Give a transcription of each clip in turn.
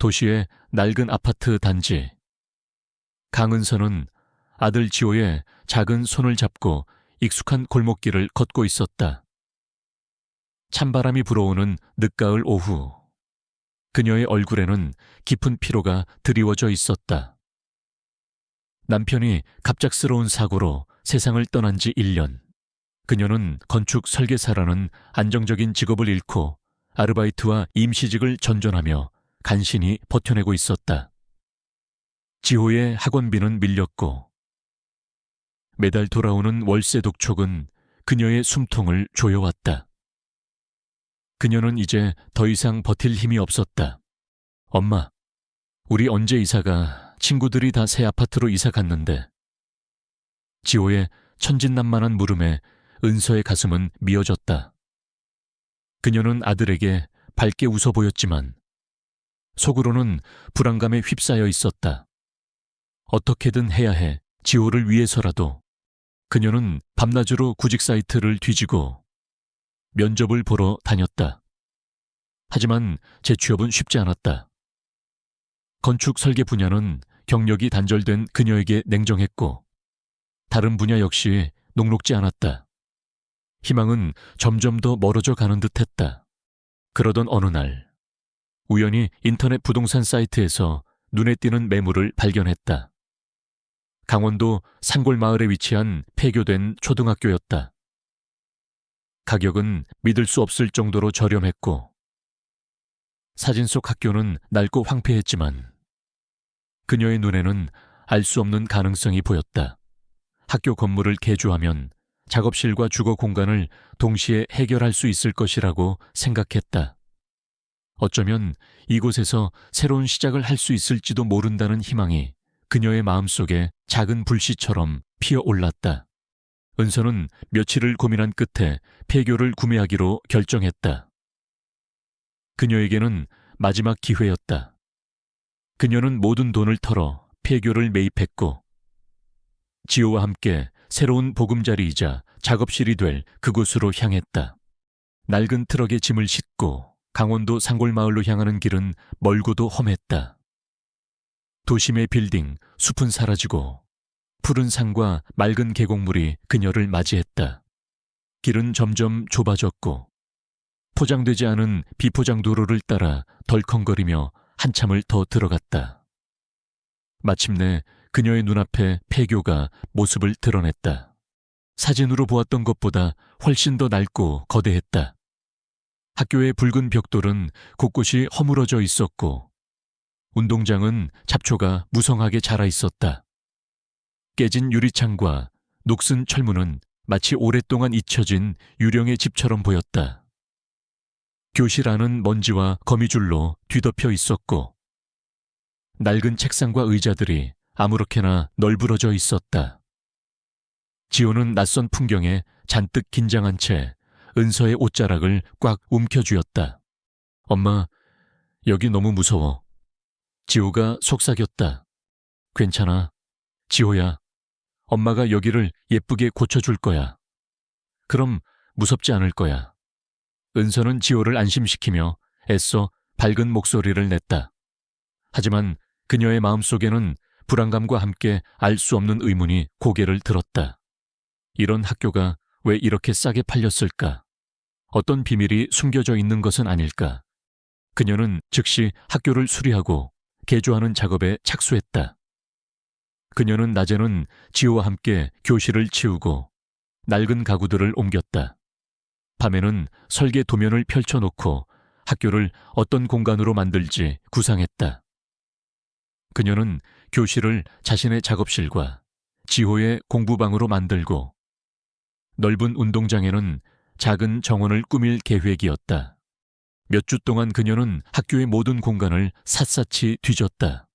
도시의 낡은 아파트 단지. 강은서는 아들 지호의 작은 손을 잡고 익숙한 골목길을 걷고 있었다. 찬바람이 불어오는 늦가을 오후. 그녀의 얼굴에는 깊은 피로가 드리워져 있었다. 남편이 갑작스러운 사고로 세상을 떠난 지 1년. 그녀는 건축 설계사라는 안정적인 직업을 잃고 아르바이트와 임시직을 전전하며 간신히 버텨내고 있었다. 지호의 학원비는 밀렸고 매달 돌아오는 월세 독촉은 그녀의 숨통을 조여왔다. 그녀는 이제 더 이상 버틸 힘이 없었다. 엄마, 우리 언제 이사가? 친구들이 다 새 아파트로 이사 갔는데. 지호의 천진난만한 물음에 은서의 가슴은 미어졌다. 그녀는 아들에게 밝게 웃어 보였지만 속으로는 불안감에 휩싸여 있었다. 어떻게든 해야 해. 지호를 위해서라도. 그녀는 밤낮으로 구직 사이트를 뒤지고 면접을 보러 다녔다. 하지만 재취업은 쉽지 않았다. 건축 설계 분야는 경력이 단절된 그녀에게 냉정했고 다른 분야 역시 녹록지 않았다. 희망은 점점 더 멀어져 가는 듯했다. 그러던 어느 날 우연히 인터넷 부동산 사이트에서 눈에 띄는 매물을 발견했다. 강원도 산골마을에 위치한 폐교된 초등학교였다. 가격은 믿을 수 없을 정도로 저렴했고 사진 속 학교는 낡고 황폐했지만 그녀의 눈에는 알 수 없는 가능성이 보였다. 학교 건물을 개조하면 작업실과 주거 공간을 동시에 해결할 수 있을 것이라고 생각했다. 어쩌면 이곳에서 새로운 시작을 할 수 있을지도 모른다는 희망이 그녀의 마음속에 작은 불씨처럼 피어올랐다. 은서는 며칠을 고민한 끝에 폐교를 구매하기로 결정했다. 그녀에게는 마지막 기회였다. 그녀는 모든 돈을 털어 폐교를 매입했고 지호와 함께 새로운 보금자리이자 작업실이 될 그곳으로 향했다. 낡은 트럭에 짐을 싣고 강원도 산골마을로 향하는 길은 멀고도 험했다. 도심의 빌딩, 숲은 사라지고 푸른 산과 맑은 계곡물이 그녀를 맞이했다. 길은 점점 좁아졌고 포장되지 않은 비포장 도로를 따라 덜컹거리며 한참을 더 들어갔다. 마침내 그녀의 눈앞에 폐교가 모습을 드러냈다. 사진으로 보았던 것보다 훨씬 더 낡고 거대했다. 학교의 붉은 벽돌은 곳곳이 허물어져 있었고 운동장은 잡초가 무성하게 자라 있었다. 깨진 유리창과 녹슨 철문은 마치 오랫동안 잊혀진 유령의 집처럼 보였다. 교실 안은 먼지와 거미줄로 뒤덮여 있었고 낡은 책상과 의자들이 아무렇게나 널브러져 있었다. 지호는 낯선 풍경에 잔뜩 긴장한 채 은서의 옷자락을 꽉 움켜쥐었다. 엄마, 여기 너무 무서워. 지호가 속삭였다. 괜찮아. 지호야, 엄마가 여기를 예쁘게 고쳐줄 거야. 그럼 무섭지 않을 거야. 은서는 지호를 안심시키며 애써 밝은 목소리를 냈다. 하지만 그녀의 마음속에는 불안감과 함께 알 수 없는 의문이 고개를 들었다. 이런 학교가 왜 이렇게 싸게 팔렸을까? 어떤 비밀이 숨겨져 있는 것은 아닐까? 그녀는 즉시 학교를 수리하고 개조하는 작업에 착수했다. 그녀는 낮에는 지호와 함께 교실을 치우고 낡은 가구들을 옮겼다. 밤에는 설계 도면을 펼쳐놓고 학교를 어떤 공간으로 만들지 구상했다. 그녀는 교실을 자신의 작업실과 지호의 공부방으로 만들고 넓은 운동장에는 작은 정원을 꾸밀 계획이었다. 몇 주 동안 그녀는 학교의 모든 공간을 샅샅이 뒤졌다.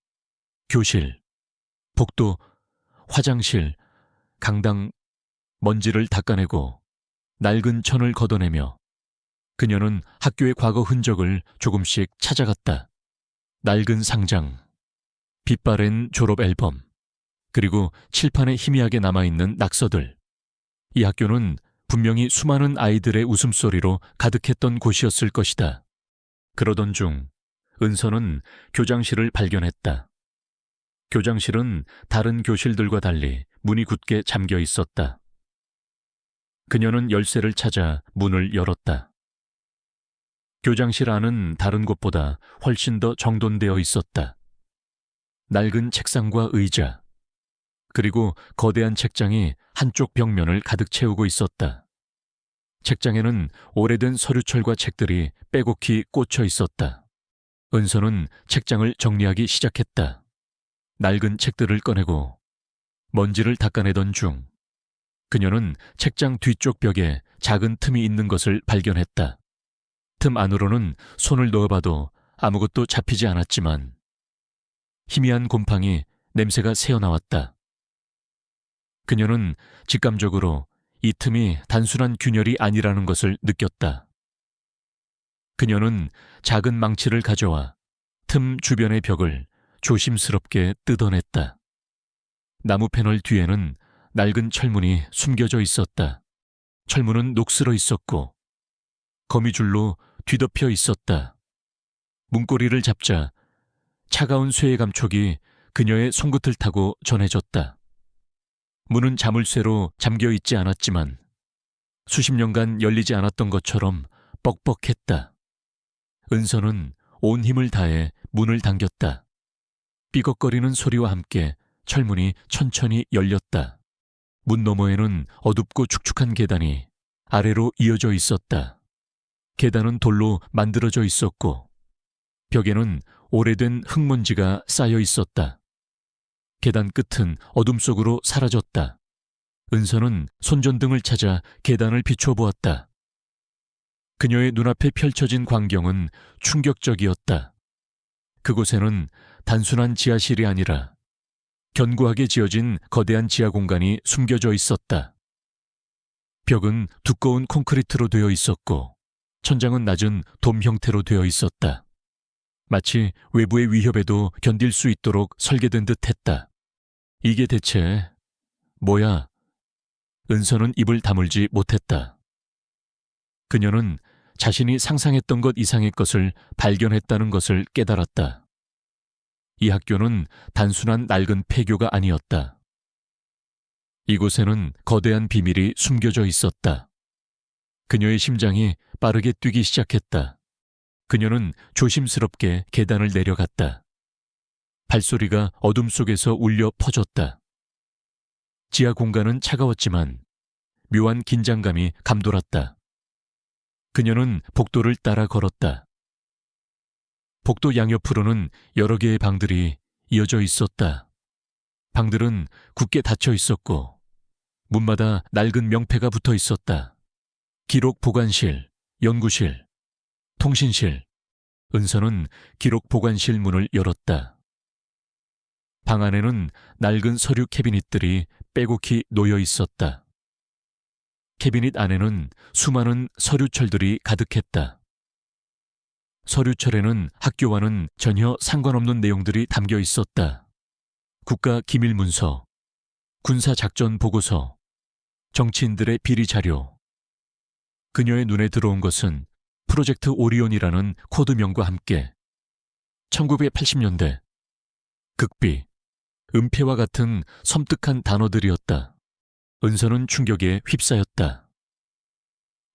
교실, 복도, 화장실, 강당, 먼지를 닦아내고 낡은 천을 걷어내며 그녀는 학교의 과거 흔적을 조금씩 찾아갔다. 낡은 상장, 빛바랜 졸업 앨범, 그리고 칠판에 희미하게 남아있는 낙서들. 이 학교는 분명히 수많은 아이들의 웃음소리로 가득했던 곳이었을 것이다. 그러던 중 은서는 교장실을 발견했다. 교장실은 다른 교실들과 달리 문이 굳게 잠겨 있었다. 그녀는 열쇠를 찾아 문을 열었다. 교장실 안은 다른 곳보다 훨씬 더 정돈되어 있었다. 낡은 책상과 의자, 그리고 거대한 책장이 한쪽 벽면을 가득 채우고 있었다. 책장에는 오래된 서류철과 책들이 빼곡히 꽂혀 있었다. 은서는 책장을 정리하기 시작했다. 낡은 책들을 꺼내고 먼지를 닦아내던 중 그녀는 책장 뒤쪽 벽에 작은 틈이 있는 것을 발견했다. 틈 안으로는 손을 넣어봐도 아무것도 잡히지 않았지만 희미한 곰팡이 냄새가 새어나왔다. 그녀는 직감적으로 이 틈이 단순한 균열이 아니라는 것을 느꼈다. 그녀는 작은 망치를 가져와 틈 주변의 벽을 조심스럽게 뜯어냈다. 나무 패널 뒤에는 낡은 철문이 숨겨져 있었다. 철문은 녹슬어 있었고 거미줄로 뒤덮여 있었다. 문고리를 잡자 차가운 쇠의 감촉이 그녀의 손끝을 타고 전해졌다. 문은 자물쇠로 잠겨 있지 않았지만 수십 년간 열리지 않았던 것처럼 뻑뻑했다. 은서는 온 힘을 다해 문을 당겼다. 삐걱거리는 소리와 함께 철문이 천천히 열렸다. 문 너머에는 어둡고 축축한 계단이 아래로 이어져 있었다. 계단은 돌로 만들어져 있었고 벽에는 오래된 흙먼지가 쌓여 있었다. 계단 끝은 어둠 속으로 사라졌다. 은서는 손전등을 찾아 계단을 비춰보았다. 그녀의 눈앞에 펼쳐진 광경은 충격적이었다. 그곳에는 단순한 지하실이 아니라 견고하게 지어진 거대한 지하 공간이 숨겨져 있었다. 벽은 두꺼운 콘크리트로 되어 있었고 천장은 낮은 돔 형태로 되어 있었다. 마치 외부의 위협에도 견딜 수 있도록 설계된 듯했다. 이게 대체 뭐야? 은서는 입을 다물지 못했다. 그녀는 자신이 상상했던 것 이상의 것을 발견했다는 것을 깨달았다. 이 학교는 단순한 낡은 폐교가 아니었다. 이곳에는 거대한 비밀이 숨겨져 있었다. 그녀의 심장이 빠르게 뛰기 시작했다. 그녀는 조심스럽게 계단을 내려갔다. 발소리가 어둠 속에서 울려 퍼졌다. 지하 공간은 차가웠지만 묘한 긴장감이 감돌았다. 그녀는 복도를 따라 걸었다. 복도 양옆으로는 여러 개의 방들이 이어져 있었다. 방들은 굳게 닫혀 있었고 문마다 낡은 명패가 붙어 있었다. 기록 보관실, 연구실, 통신실. 은서는 기록 보관실 문을 열었다. 방 안에는 낡은 서류 캐비닛들이 빼곡히 놓여 있었다. 캐비닛 안에는 수많은 서류철들이 가득했다. 서류철에는 학교와는 전혀 상관없는 내용들이 담겨 있었다. 국가 기밀 문서, 군사 작전 보고서, 정치인들의 비리 자료. 그녀의 눈에 들어온 것은 프로젝트 오리온이라는 코드명과 함께 1980년대 극비, 은폐와 같은 섬뜩한 단어들이었다. 은서는 충격에 휩싸였다.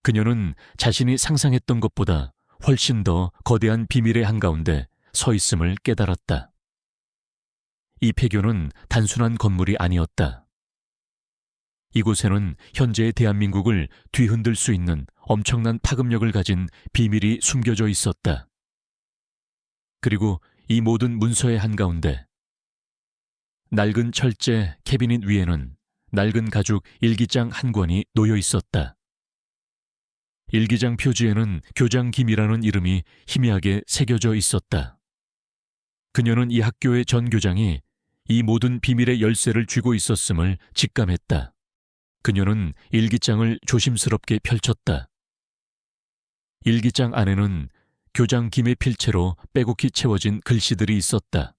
그녀는 자신이 상상했던 것보다 훨씬 더 거대한 비밀의 한가운데 서 있음을 깨달았다. 이 폐교는 단순한 건물이 아니었다. 이곳에는 현재의 대한민국을 뒤흔들 수 있는 엄청난 파급력을 가진 비밀이 숨겨져 있었다. 그리고 이 모든 문서의 한가운데 낡은 철제 캐비닛 위에는 낡은 가죽 일기장 한 권이 놓여 있었다. 일기장 표지에는 교장 김이라는 이름이 희미하게 새겨져 있었다. 그녀는 이 학교의 전 교장이 이 모든 비밀의 열쇠를 쥐고 있었음을 직감했다. 그녀는 일기장을 조심스럽게 펼쳤다. 일기장 안에는 교장 김의 필체로 빼곡히 채워진 글씨들이 있었다.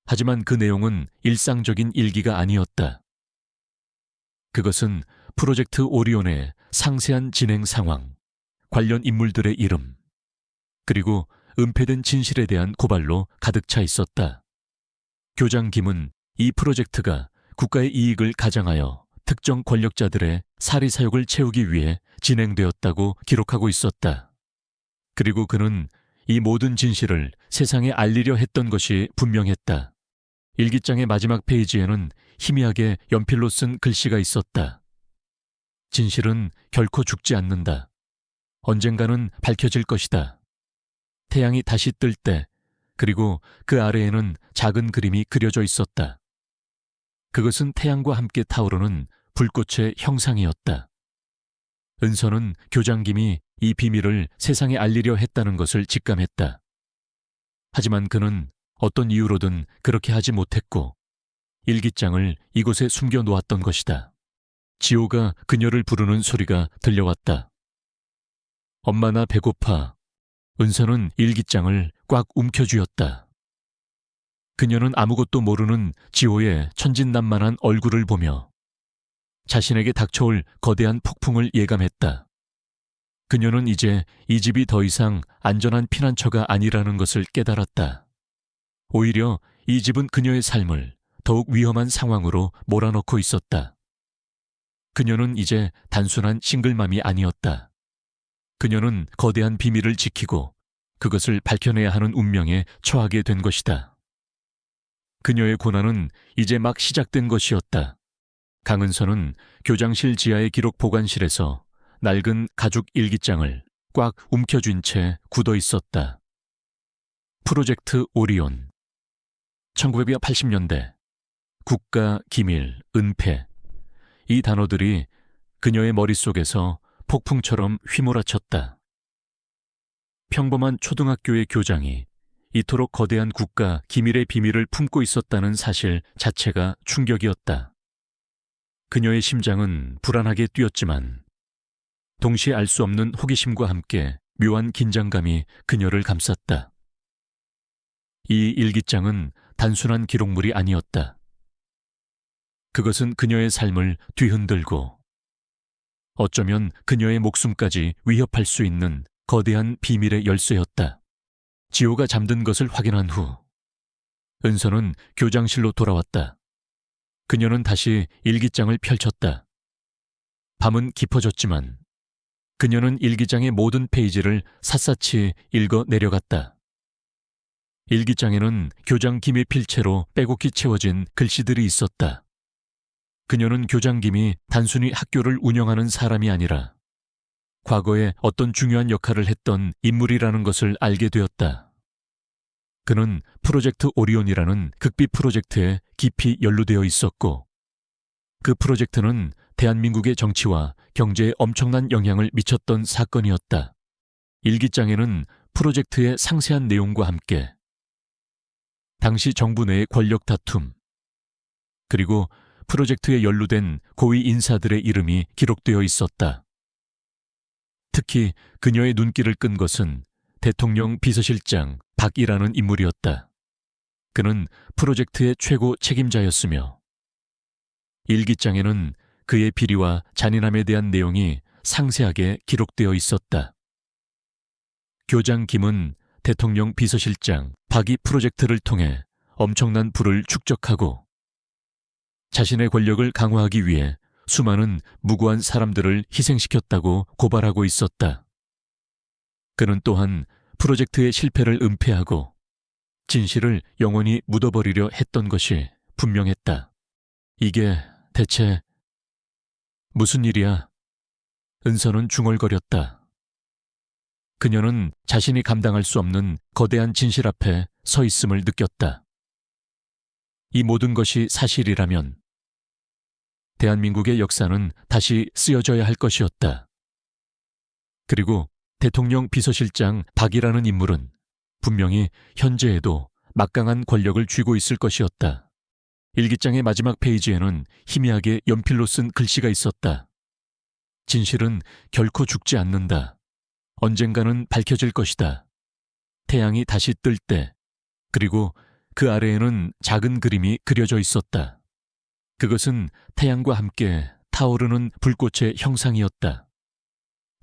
하지만 그 내용은 일상적인 일기가 아니었다. 그것은 프로젝트 오리온의 상세한 진행 상황, 관련 인물들의 이름, 그리고 은폐된 진실에 대한 고발로 가득 차 있었다. 교장 김은 이 프로젝트가 국가의 이익을 가장하여 특정 권력자들의 사리사욕을 채우기 위해 진행되었다고 기록하고 있었다. 그리고 그는 이 모든 진실을 세상에 알리려 했던 것이 분명했다. 일기장의 마지막 페이지에는 희미하게 연필로 쓴 글씨가 있었다. 진실은 결코 죽지 않는다. 언젠가는 밝혀질 것이다. 태양이 다시 뜰 때, 그리고 그 아래에는 작은 그림이 그려져 있었다. 그것은 태양과 함께 타오르는 불꽃의 형상이었다. 은서는 교장 김이 이 비밀을 세상에 알리려 했다는 것을 직감했다. 하지만 그는 어떤 이유로든 그렇게 하지 못했고 일기장을 이곳에 숨겨 놓았던 것이다. 지호가 그녀를 부르는 소리가 들려왔다. 엄마 나 배고파. 은서는 일기장을 꽉 움켜쥐었다. 그녀는 아무것도 모르는 지호의 천진난만한 얼굴을 보며 자신에게 닥쳐올 거대한 폭풍을 예감했다. 그녀는 이제 이 집이 더 이상 안전한 피난처가 아니라는 것을 깨달았다. 오히려 이 집은 그녀의 삶을 더욱 위험한 상황으로 몰아넣고 있었다. 그녀는 이제 단순한 싱글맘이 아니었다. 그녀는 거대한 비밀을 지키고 그것을 밝혀내야 하는 운명에 처하게 된 것이다. 그녀의 고난은 이제 막 시작된 것이었다. 강은서는 교장실 지하의 기록 보관실에서 낡은 가죽 일기장을 꽉 움켜쥔 채 굳어 있었다. 프로젝트 오리온. 1980년대. 국가, 기밀, 은폐. 이 단어들이 그녀의 머릿속에서 폭풍처럼 휘몰아쳤다. 평범한 초등학교의 교장이 이토록 거대한 국가, 기밀의 비밀을 품고 있었다는 사실 자체가 충격이었다. 그녀의 심장은 불안하게 뛰었지만 동시에 알 수 없는 호기심과 함께 묘한 긴장감이 그녀를 감쌌다. 이 일기장은 단순한 기록물이 아니었다. 그것은 그녀의 삶을 뒤흔들고 어쩌면 그녀의 목숨까지 위협할 수 있는 거대한 비밀의 열쇠였다. 지호가 잠든 것을 확인한 후 은서는 교장실로 돌아왔다. 그녀는 다시 일기장을 펼쳤다. 밤은 깊어졌지만 그녀는 일기장의 모든 페이지를 샅샅이 읽어 내려갔다. 일기장에는 교장 김의 필체로 빼곡히 채워진 글씨들이 있었다. 그녀는 교장 김이 단순히 학교를 운영하는 사람이 아니라 과거에 어떤 중요한 역할을 했던 인물이라는 것을 알게 되었다. 그는 프로젝트 오리온이라는 극비 프로젝트에 깊이 연루되어 있었고 그 프로젝트는 대한민국의 정치와 경제에 엄청난 영향을 미쳤던 사건이었다. 일기장에는 프로젝트의 상세한 내용과 함께 당시 정부 내의 권력 다툼, 그리고 프로젝트에 연루된 고위 인사들의 이름이 기록되어 있었다. 특히 그녀의 눈길을 끈 것은 대통령 비서실장 박이라는 인물이었다. 그는 프로젝트의 최고 책임자였으며 일기장에는 그의 비리와 잔인함에 대한 내용이 상세하게 기록되어 있었다. 교장 김은 대통령 비서실장 박이 프로젝트를 통해 엄청난 부를 축적하고 자신의 권력을 강화하기 위해 수많은 무고한 사람들을 희생시켰다고 고발하고 있었다. 그는 또한 프로젝트의 실패를 은폐하고 진실을 영원히 묻어버리려 했던 것이 분명했다. 이게 대체 무슨 일이야? 은서는 중얼거렸다. 그녀는 자신이 감당할 수 없는 거대한 진실 앞에 서 있음을 느꼈다. 이 모든 것이 사실이라면 대한민국의 역사는 다시 쓰여져야 할 것이었다. 그리고 대통령 비서실장 박이라는 인물은 분명히 현재에도 막강한 권력을 쥐고 있을 것이었다. 일기장의 마지막 페이지에는 희미하게 연필로 쓴 글씨가 있었다. 진실은 결코 죽지 않는다. 언젠가는 밝혀질 것이다. 태양이 다시 뜰 때, 그리고 그 아래에는 작은 그림이 그려져 있었다. 그것은 태양과 함께 타오르는 불꽃의 형상이었다.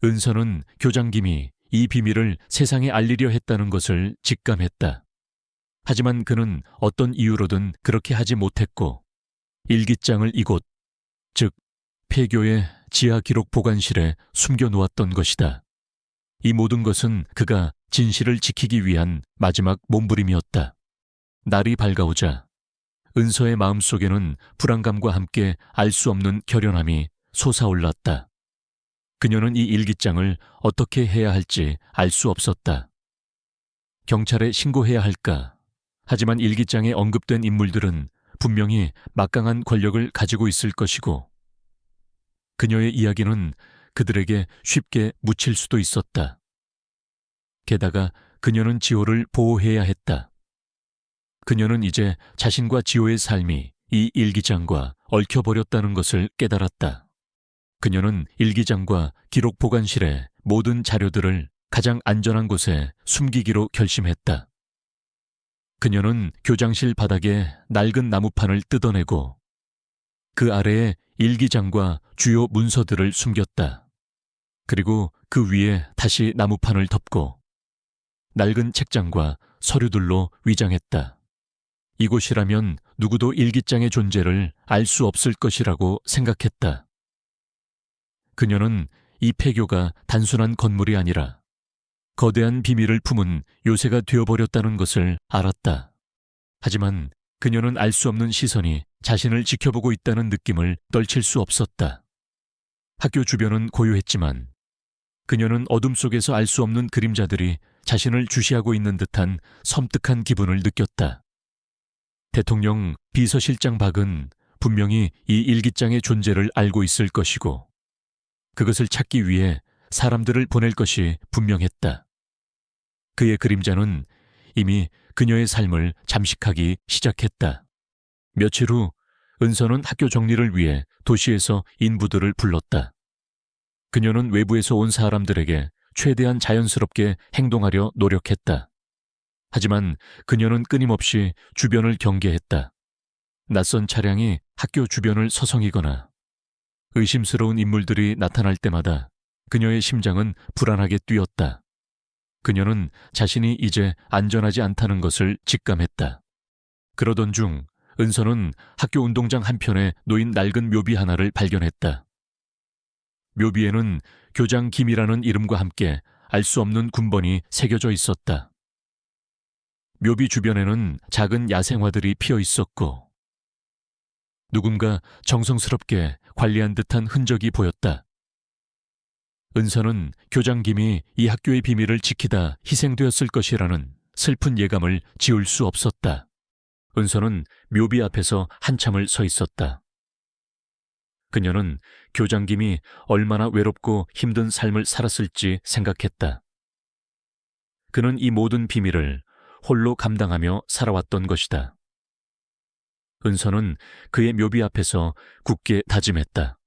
은서는 교장 김이 이 비밀을 세상에 알리려 했다는 것을 직감했다. 하지만 그는 어떤 이유로든 그렇게 하지 못했고 일기장을 이곳, 즉 폐교의 지하 기록 보관실에 숨겨놓았던 것이다. 이 모든 것은 그가 진실을 지키기 위한 마지막 몸부림이었다. 날이 밝아오자 은서의 마음속에는 불안감과 함께 알 수 없는 결연함이 솟아올랐다. 그녀는 이 일기장을 어떻게 해야 할지 알 수 없었다. 경찰에 신고해야 할까? 하지만 일기장에 언급된 인물들은 분명히 막강한 권력을 가지고 있을 것이고 그녀의 이야기는 그들에게 쉽게 묻힐 수도 있었다. 게다가 그녀는 지호를 보호해야 했다. 그녀는 이제 자신과 지호의 삶이 이 일기장과 얽혀버렸다는 것을 깨달았다. 그녀는 일기장과 기록 보관실의 모든 자료들을 가장 안전한 곳에 숨기기로 결심했다. 그녀는 교장실 바닥에 낡은 나무판을 뜯어내고 그 아래에 일기장과 주요 문서들을 숨겼다. 그리고 그 위에 다시 나무판을 덮고 낡은 책장과 서류들로 위장했다. 이곳이라면 누구도 일기장의 존재를 알 수 없을 것이라고 생각했다. 그녀는 이 폐교가 단순한 건물이 아니라 거대한 비밀을 품은 요새가 되어버렸다는 것을 알았다. 하지만 그녀는 알 수 없는 시선이 자신을 지켜보고 있다는 느낌을 떨칠 수 없었다. 학교 주변은 고요했지만 그녀는 어둠 속에서 알 수 없는 그림자들이 자신을 주시하고 있는 듯한 섬뜩한 기분을 느꼈다. 대통령 비서실장 박은 분명히 이 일기장의 존재를 알고 있을 것이고 그것을 찾기 위해 사람들을 보낼 것이 분명했다. 그의 그림자는 이미 그녀의 삶을 잠식하기 시작했다. 며칠 후 은서는 학교 정리를 위해 도시에서 인부들을 불렀다. 그녀는 외부에서 온 사람들에게 최대한 자연스럽게 행동하려 노력했다. 하지만 그녀는 끊임없이 주변을 경계했다. 낯선 차량이 학교 주변을 서성이거나 의심스러운 인물들이 나타날 때마다 그녀의 심장은 불안하게 뛰었다. 그녀는 자신이 이제 안전하지 않다는 것을 직감했다. 그러던 중 은서는 학교 운동장 한편에 놓인 낡은 묘비 하나를 발견했다. 묘비에는 교장 김이라는 이름과 함께 알 수 없는 군번이 새겨져 있었다. 묘비 주변에는 작은 야생화들이 피어 있었고 누군가 정성스럽게 관리한 듯한 흔적이 보였다. 은서는 교장 김이 이 학교의 비밀을 지키다 희생되었을 것이라는 슬픈 예감을 지울 수 없었다. 은서는 묘비 앞에서 한참을 서 있었다. 그녀는 교장 김이 얼마나 외롭고 힘든 삶을 살았을지 생각했다. 그는 이 모든 비밀을 홀로 감당하며 살아왔던 것이다. 은서는 그의 묘비 앞에서 굳게 다짐했다.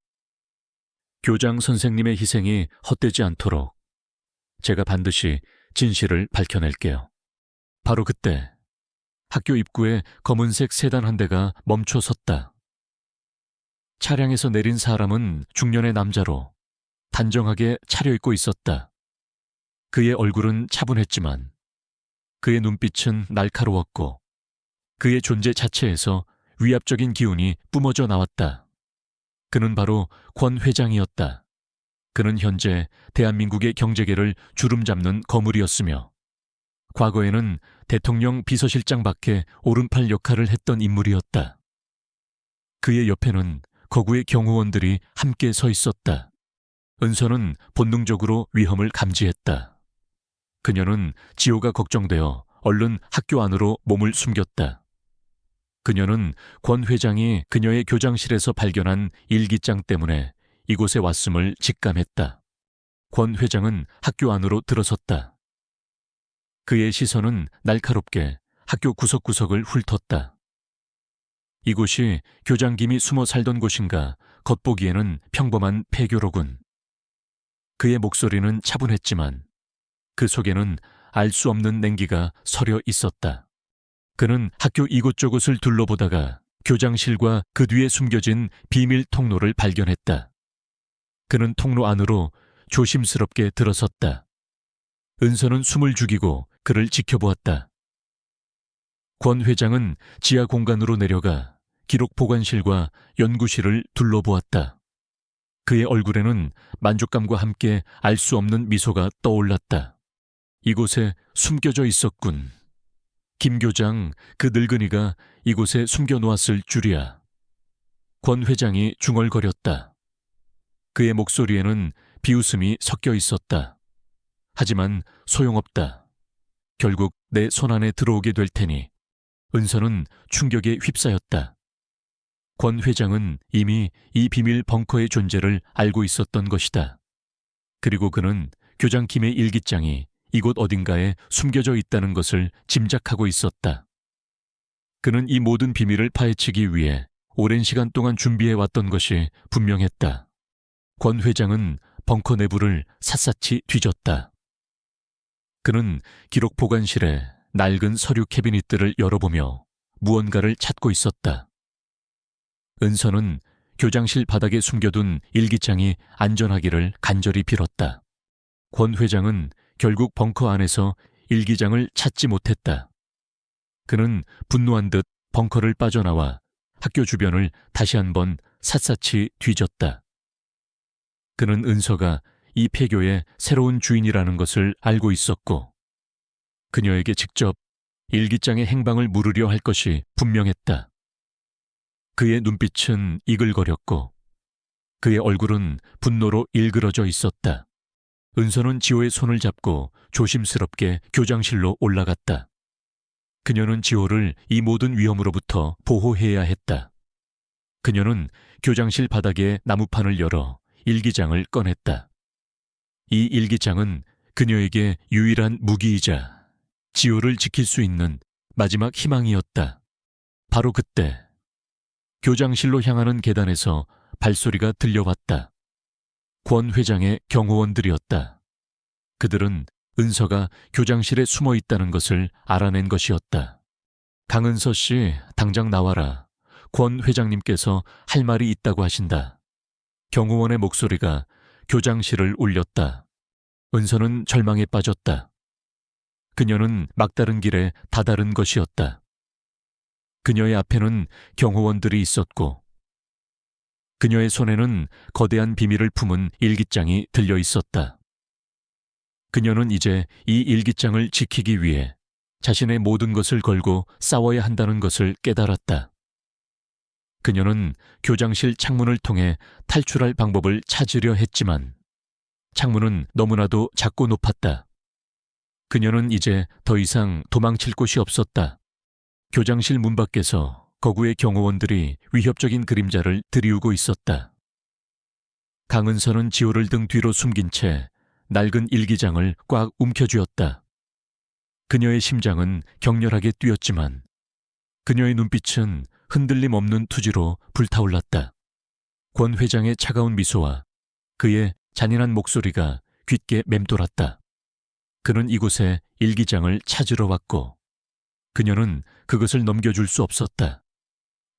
교장 선생님의 희생이 헛되지 않도록 제가 반드시 진실을 밝혀낼게요. 바로 그때 학교 입구에 검은색 세단 한 대가 멈춰 섰다. 차량에서 내린 사람은 중년의 남자로 단정하게 차려입고 있었다. 그의 얼굴은 차분했지만 그의 눈빛은 날카로웠고 그의 존재 자체에서 위압적인 기운이 뿜어져 나왔다. 그는 바로 권 회장이었다. 그는 현재 대한민국의 경제계를 주름잡는 거물이었으며 과거에는 대통령 비서실장 밖에 오른팔 역할을 했던 인물이었다. 그의 옆에는 거구의 경호원들이 함께 서 있었다. 은서는 본능적으로 위험을 감지했다. 그녀는 지호가 걱정되어 얼른 학교 안으로 몸을 숨겼다. 그녀는 권 회장이 그녀의 교장실에서 발견한 일기장 때문에 이곳에 왔음을 직감했다. 권 회장은 학교 안으로 들어섰다. 그의 시선은 날카롭게 학교 구석구석을 훑었다. 이곳이 교장 김이 숨어 살던 곳인가 겉보기에는 평범한 폐교로군. 그의 목소리는 차분했지만 그 속에는 알 수 없는 냉기가 서려 있었다. 그는 학교 이곳저곳을 둘러보다가 교장실과 그 뒤에 숨겨진 비밀 통로를 발견했다. 그는 통로 안으로 조심스럽게 들어섰다. 은서는 숨을 죽이고 그를 지켜보았다. 권 회장은 지하 공간으로 내려가 기록 보관실과 연구실을 둘러보았다. 그의 얼굴에는 만족감과 함께 알 수 없는 미소가 떠올랐다. 이곳에 숨겨져 있었군. 김 교장, 그 늙은이가 이곳에 숨겨놓았을 줄이야. 권 회장이 중얼거렸다. 그의 목소리에는 비웃음이 섞여 있었다. 하지만 소용없다. 결국 내 손안에 들어오게 될 테니. 은서는 충격에 휩싸였다. 권 회장은 이미 이 비밀 벙커의 존재를 알고 있었던 것이다. 그리고 그는 교장 김의 일기장이 이곳 어딘가에 숨겨져 있다는 것을 짐작하고 있었다. 그는 이 모든 비밀을 파헤치기 위해 오랜 시간 동안 준비해왔던 것이 분명했다. 권 회장은 벙커 내부를 샅샅이 뒤졌다. 그는 기록 보관실에 낡은 서류 캐비닛들을 열어보며 무언가를 찾고 있었다. 은서는 교장실 바닥에 숨겨둔 일기장이 안전하기를 간절히 빌었다. 권 회장은 결국 벙커 안에서 일기장을 찾지 못했다. 그는 분노한 듯 벙커를 빠져나와 학교 주변을 다시 한번 샅샅이 뒤졌다. 그는 은서가 이 폐교의 새로운 주인이라는 것을 알고 있었고 그녀에게 직접 일기장의 행방을 물으려 할 것이 분명했다. 그의 눈빛은 이글거렸고 그의 얼굴은 분노로 일그러져 있었다. 은서는 지호의 손을 잡고 조심스럽게 교장실로 올라갔다. 그녀는 지호를 이 모든 위험으로부터 보호해야 했다. 그녀는 교장실 바닥에 나무판을 열어 일기장을 꺼냈다. 이 일기장은 그녀에게 유일한 무기이자 지호를 지킬 수 있는 마지막 희망이었다. 바로 그때 교장실로 향하는 계단에서 발소리가 들려왔다. 권 회장의 경호원들이었다. 그들은 은서가 교장실에 숨어 있다는 것을 알아낸 것이었다. 강은서 씨, 당장 나와라. 권 회장님께서 할 말이 있다고 하신다. 경호원의 목소리가 교장실을 울렸다. 은서는 절망에 빠졌다. 그녀는 막다른 길에 다다른 것이었다. 그녀의 앞에는 경호원들이 있었고 그녀의 손에는 거대한 비밀을 품은 일기장이 들려 있었다. 그녀는 이제 이 일기장을 지키기 위해 자신의 모든 것을 걸고 싸워야 한다는 것을 깨달았다. 그녀는 교장실 창문을 통해 탈출할 방법을 찾으려 했지만 창문은 너무나도 작고 높았다. 그녀는 이제 더 이상 도망칠 곳이 없었다. 교장실 문 밖에서 거구의 경호원들이 위협적인 그림자를 들이우고 있었다. 강은서는 지호를 등 뒤로 숨긴 채 낡은 일기장을 꽉 움켜쥐었다. 그녀의 심장은 격렬하게 뛰었지만 그녀의 눈빛은 흔들림 없는 투지로 불타올랐다. 권 회장의 차가운 미소와 그의 잔인한 목소리가 귓게 맴돌았다. 그는 이곳에 일기장을 찾으러 왔고 그녀는 그것을 넘겨줄 수 없었다.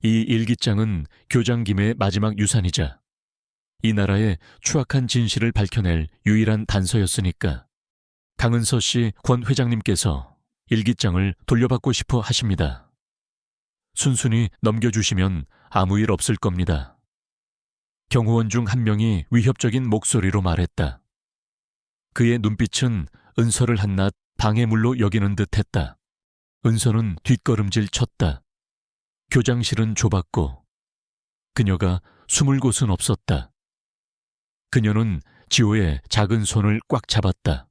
이 일기장은 교장 김의 마지막 유산이자 이 나라의 추악한 진실을 밝혀낼 유일한 단서였으니까. 강은서 씨, 권 회장님께서 일기장을 돌려받고 싶어 하십니다. 순순히 넘겨주시면 아무 일 없을 겁니다. 경호원 중 한 명이 위협적인 목소리로 말했다. 그의 눈빛은 은서를 한낱 방해물로 여기는 듯했다. 은서는 뒷걸음질 쳤다. 교장실은 좁았고 그녀가 숨을 곳은 없었다. 그녀는 지호의 작은 손을 꽉 잡았다.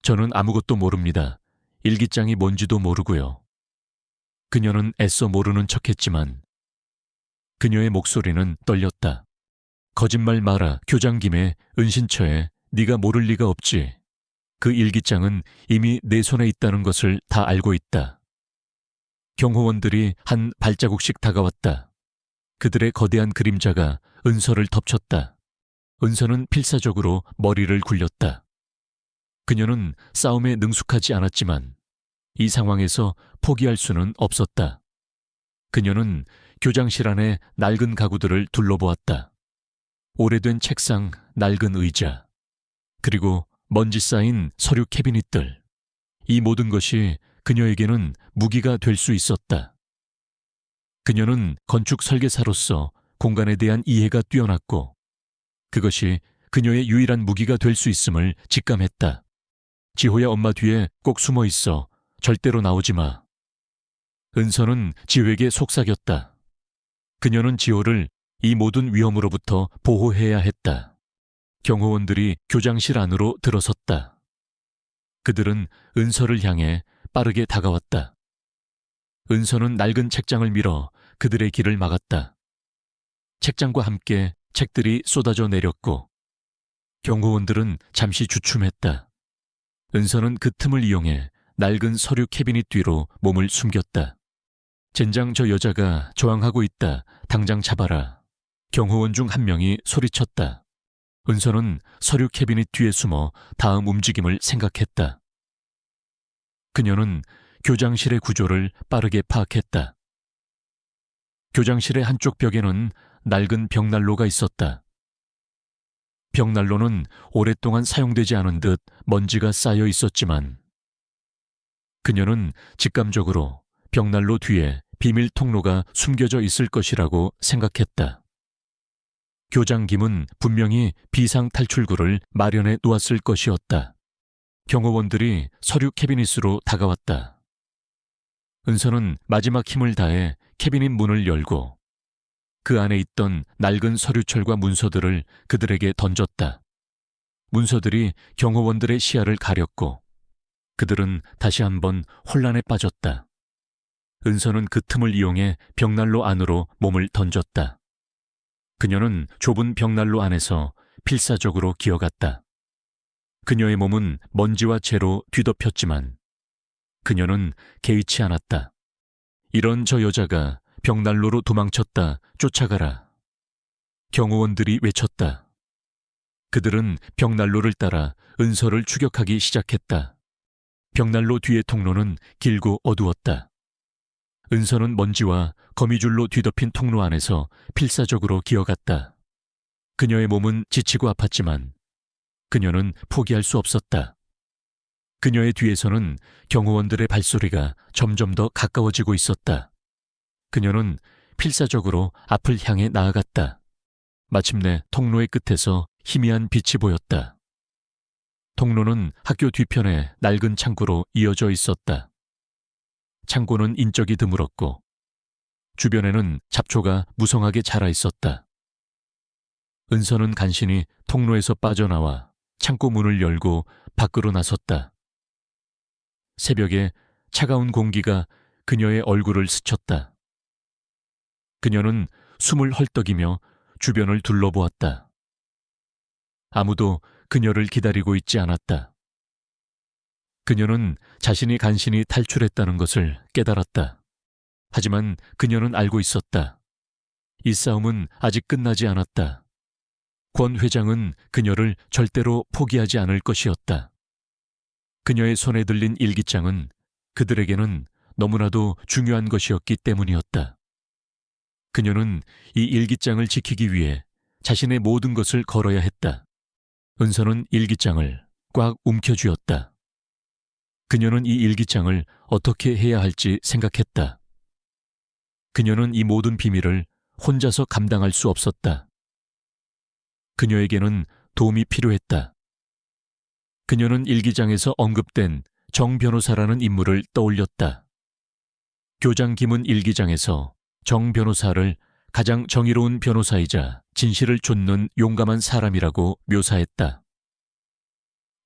저는 아무것도 모릅니다. 일기장이 뭔지도 모르고요. 그녀는 애써 모르는 척했지만 그녀의 목소리는 떨렸다. 거짓말 마라. 교장 김의 은신처에 네가 모를 리가 없지. 그 일기장은 이미 내 손에 있다는 것을 다 알고 있다. 경호원들이 한 발자국씩 다가왔다. 그들의 거대한 그림자가 은서를 덮쳤다. 은서는 필사적으로 머리를 굴렸다. 그녀는 싸움에 능숙하지 않았지만 이 상황에서 포기할 수는 없었다. 그녀는 교장실 안의 낡은 가구들을 둘러보았다. 오래된 책상, 낡은 의자, 그리고 먼지 쌓인 서류 캐비닛들, 이 모든 것이 그녀에게는 무기가 될 수 있었다. 그녀는 건축 설계사로서 공간에 대한 이해가 뛰어났고 그것이 그녀의 유일한 무기가 될 수 있음을 직감했다. 지호야 엄마 뒤에 꼭 숨어 있어. 절대로 나오지 마. 은서는 지호에게 속삭였다. 그녀는 지호를 이 모든 위험으로부터 보호해야 했다. 경호원들이 교장실 안으로 들어섰다. 그들은 은서를 향해 빠르게 다가왔다. 은서는 낡은 책장을 밀어 그들의 길을 막았다. 책장과 함께 책들이 쏟아져 내렸고 경호원들은 잠시 주춤했다. 은서는 그 틈을 이용해 낡은 서류 캐비닛 뒤로 몸을 숨겼다. 젠장 저 여자가 저항하고 있다. 당장 잡아라. 경호원 중 한 명이 소리쳤다. 은서는 서류 캐비닛 뒤에 숨어 다음 움직임을 생각했다. 그녀는 교장실의 구조를 빠르게 파악했다. 교장실의 한쪽 벽에는 낡은 벽난로가 있었다. 벽난로는 오랫동안 사용되지 않은 듯 먼지가 쌓여 있었지만 그녀는 직감적으로 벽난로 뒤에 비밀 통로가 숨겨져 있을 것이라고 생각했다. 교장 김은 분명히 비상 탈출구를 마련해 놓았을 것이었다. 경호원들이 서류 캐비닛으로 다가왔다. 은서는 마지막 힘을 다해 캐비닛 문을 열고 그 안에 있던 낡은 서류철과 문서들을 그들에게 던졌다. 문서들이 경호원들의 시야를 가렸고 그들은 다시 한번 혼란에 빠졌다. 은서는 그 틈을 이용해 벽난로 안으로 몸을 던졌다. 그녀는 좁은 벽난로 안에서 필사적으로 기어갔다. 그녀의 몸은 먼지와 재로 뒤덮였지만 그녀는 개의치 않았다. 이런 저 여자가 벽난로로 도망쳤다. 쫓아가라. 경호원들이 외쳤다. 그들은 벽난로를 따라 은서를 추격하기 시작했다. 벽난로 뒤의 통로는 길고 어두웠다. 은서는 먼지와 거미줄로 뒤덮인 통로 안에서 필사적으로 기어갔다. 그녀의 몸은 지치고 아팠지만 그녀는 포기할 수 없었다. 그녀의 뒤에서는 경호원들의 발소리가 점점 더 가까워지고 있었다. 그녀는 필사적으로 앞을 향해 나아갔다. 마침내 통로의 끝에서 희미한 빛이 보였다. 통로는 학교 뒤편에 낡은 창고로 이어져 있었다. 창고는 인적이 드물었고 주변에는 잡초가 무성하게 자라 있었다. 은서는 간신히 통로에서 빠져나와 창고 문을 열고 밖으로 나섰다. 새벽에 차가운 공기가 그녀의 얼굴을 스쳤다. 그녀는 숨을 헐떡이며 주변을 둘러보았다. 아무도 그녀를 기다리고 있지 않았다. 그녀는 자신이 간신히 탈출했다는 것을 깨달았다. 하지만 그녀는 알고 있었다. 이 싸움은 아직 끝나지 않았다. 권 회장은 그녀를 절대로 포기하지 않을 것이었다. 그녀의 손에 들린 일기장은 그들에게는 너무나도 중요한 것이었기 때문이었다. 그녀는 이 일기장을 지키기 위해 자신의 모든 것을 걸어야 했다. 은서는 일기장을 꽉 움켜쥐었다. 그녀는 이 일기장을 어떻게 해야 할지 생각했다. 그녀는 이 모든 비밀을 혼자서 감당할 수 없었다. 그녀에게는 도움이 필요했다. 그녀는 일기장에서 언급된 정 변호사라는 인물을 떠올렸다. 교장 김은 일기장에서 정 변호사를 가장 정의로운 변호사이자 진실을 좇는 용감한 사람이라고 묘사했다.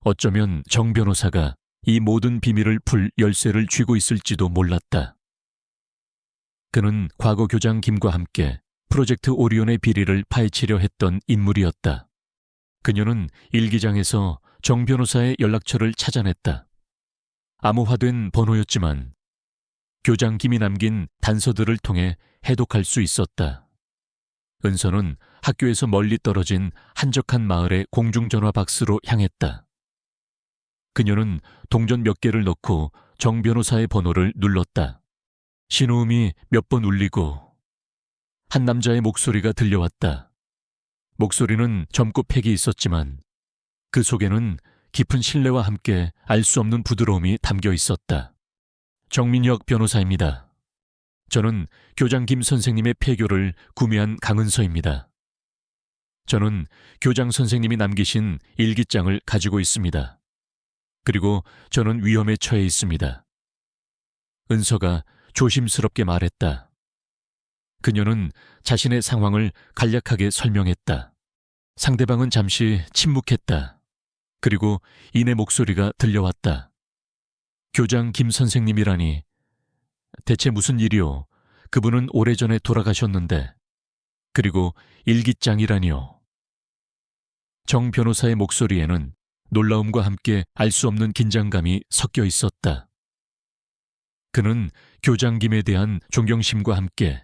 어쩌면 정 변호사가 이 모든 비밀을 풀 열쇠를 쥐고 있을지도 몰랐다. 그는 과거 교장 김과 함께 프로젝트 오리온의 비리를 파헤치려 했던 인물이었다. 그녀는 일기장에서 정 변호사의 연락처를 찾아냈다. 암호화된 번호였지만 교장 김이 남긴 단서들을 통해 해독할 수 있었다. 은서는 학교에서 멀리 떨어진 한적한 마을의 공중전화 박스로 향했다. 그녀는 동전 몇 개를 넣고 정 변호사의 번호를 눌렀다. 신호음이 몇 번 울리고 한 남자의 목소리가 들려왔다. 목소리는 젊고 팩이 있었지만 그 속에는 깊은 신뢰와 함께 알 수 없는 부드러움이 담겨 있었다. 정민혁 변호사입니다. 저는 교장 김 선생님의 폐교를 구매한 강은서입니다. 저는 교장 선생님이 남기신 일기장을 가지고 있습니다. 그리고 저는 위험에 처해 있습니다. 은서가 조심스럽게 말했다. 그녀는 자신의 상황을 간략하게 설명했다. 상대방은 잠시 침묵했다. 그리고 이내 목소리가 들려왔다. 교장 김 선생님이라니. 대체 무슨 일이오? 그분은 오래전에 돌아가셨는데. 그리고 일기장이라니요. 정 변호사의 목소리에는 놀라움과 함께 알 수 없는 긴장감이 섞여 있었다. 그는 교장 김에 대한 존경심과 함께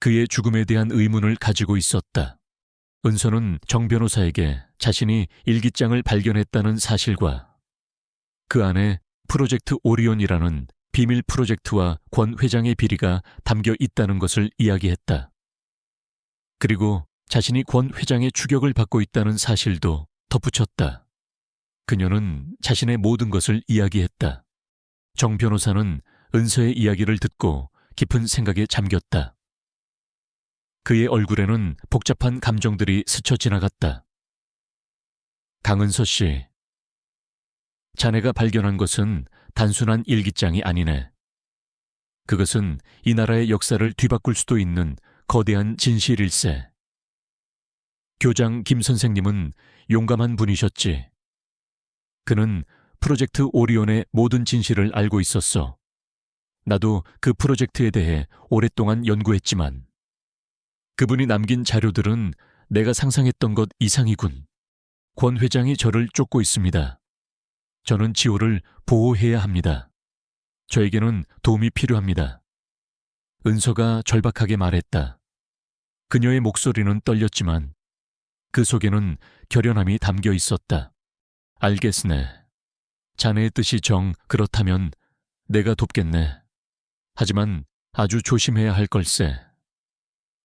그의 죽음에 대한 의문을 가지고 있었다. 은서는 정 변호사에게 자신이 일기장을 발견했다는 사실과 그 안에 프로젝트 오리온이라는 비밀 프로젝트와 권 회장의 비리가 담겨 있다는 것을 이야기했다. 그리고 자신이 권 회장의 추격을 받고 있다는 사실도 덧붙였다. 그녀는 자신의 모든 것을 이야기했다. 정 변호사는 은서의 이야기를 듣고 깊은 생각에 잠겼다. 그의 얼굴에는 복잡한 감정들이 스쳐 지나갔다. 강은서 씨, 자네가 발견한 것은 단순한 일기장이 아니네. 그것은 이 나라의 역사를 뒤바꿀 수도 있는 거대한 진실일세. 교장 김 선생님은 용감한 분이셨지. 그는 프로젝트 오리온의 모든 진실을 알고 있었어. 나도 그 프로젝트에 대해 오랫동안 연구했지만 그분이 남긴 자료들은 내가 상상했던 것 이상이군. 권 회장이 저를 쫓고 있습니다. 저는 지호를 보호해야 합니다. 저에게는 도움이 필요합니다. 은서가 절박하게 말했다. 그녀의 목소리는 떨렸지만 그 속에는 결연함이 담겨 있었다. 알겠으네. 자네의 뜻이 그렇다면 내가 돕겠네. 하지만 아주 조심해야 할 걸세.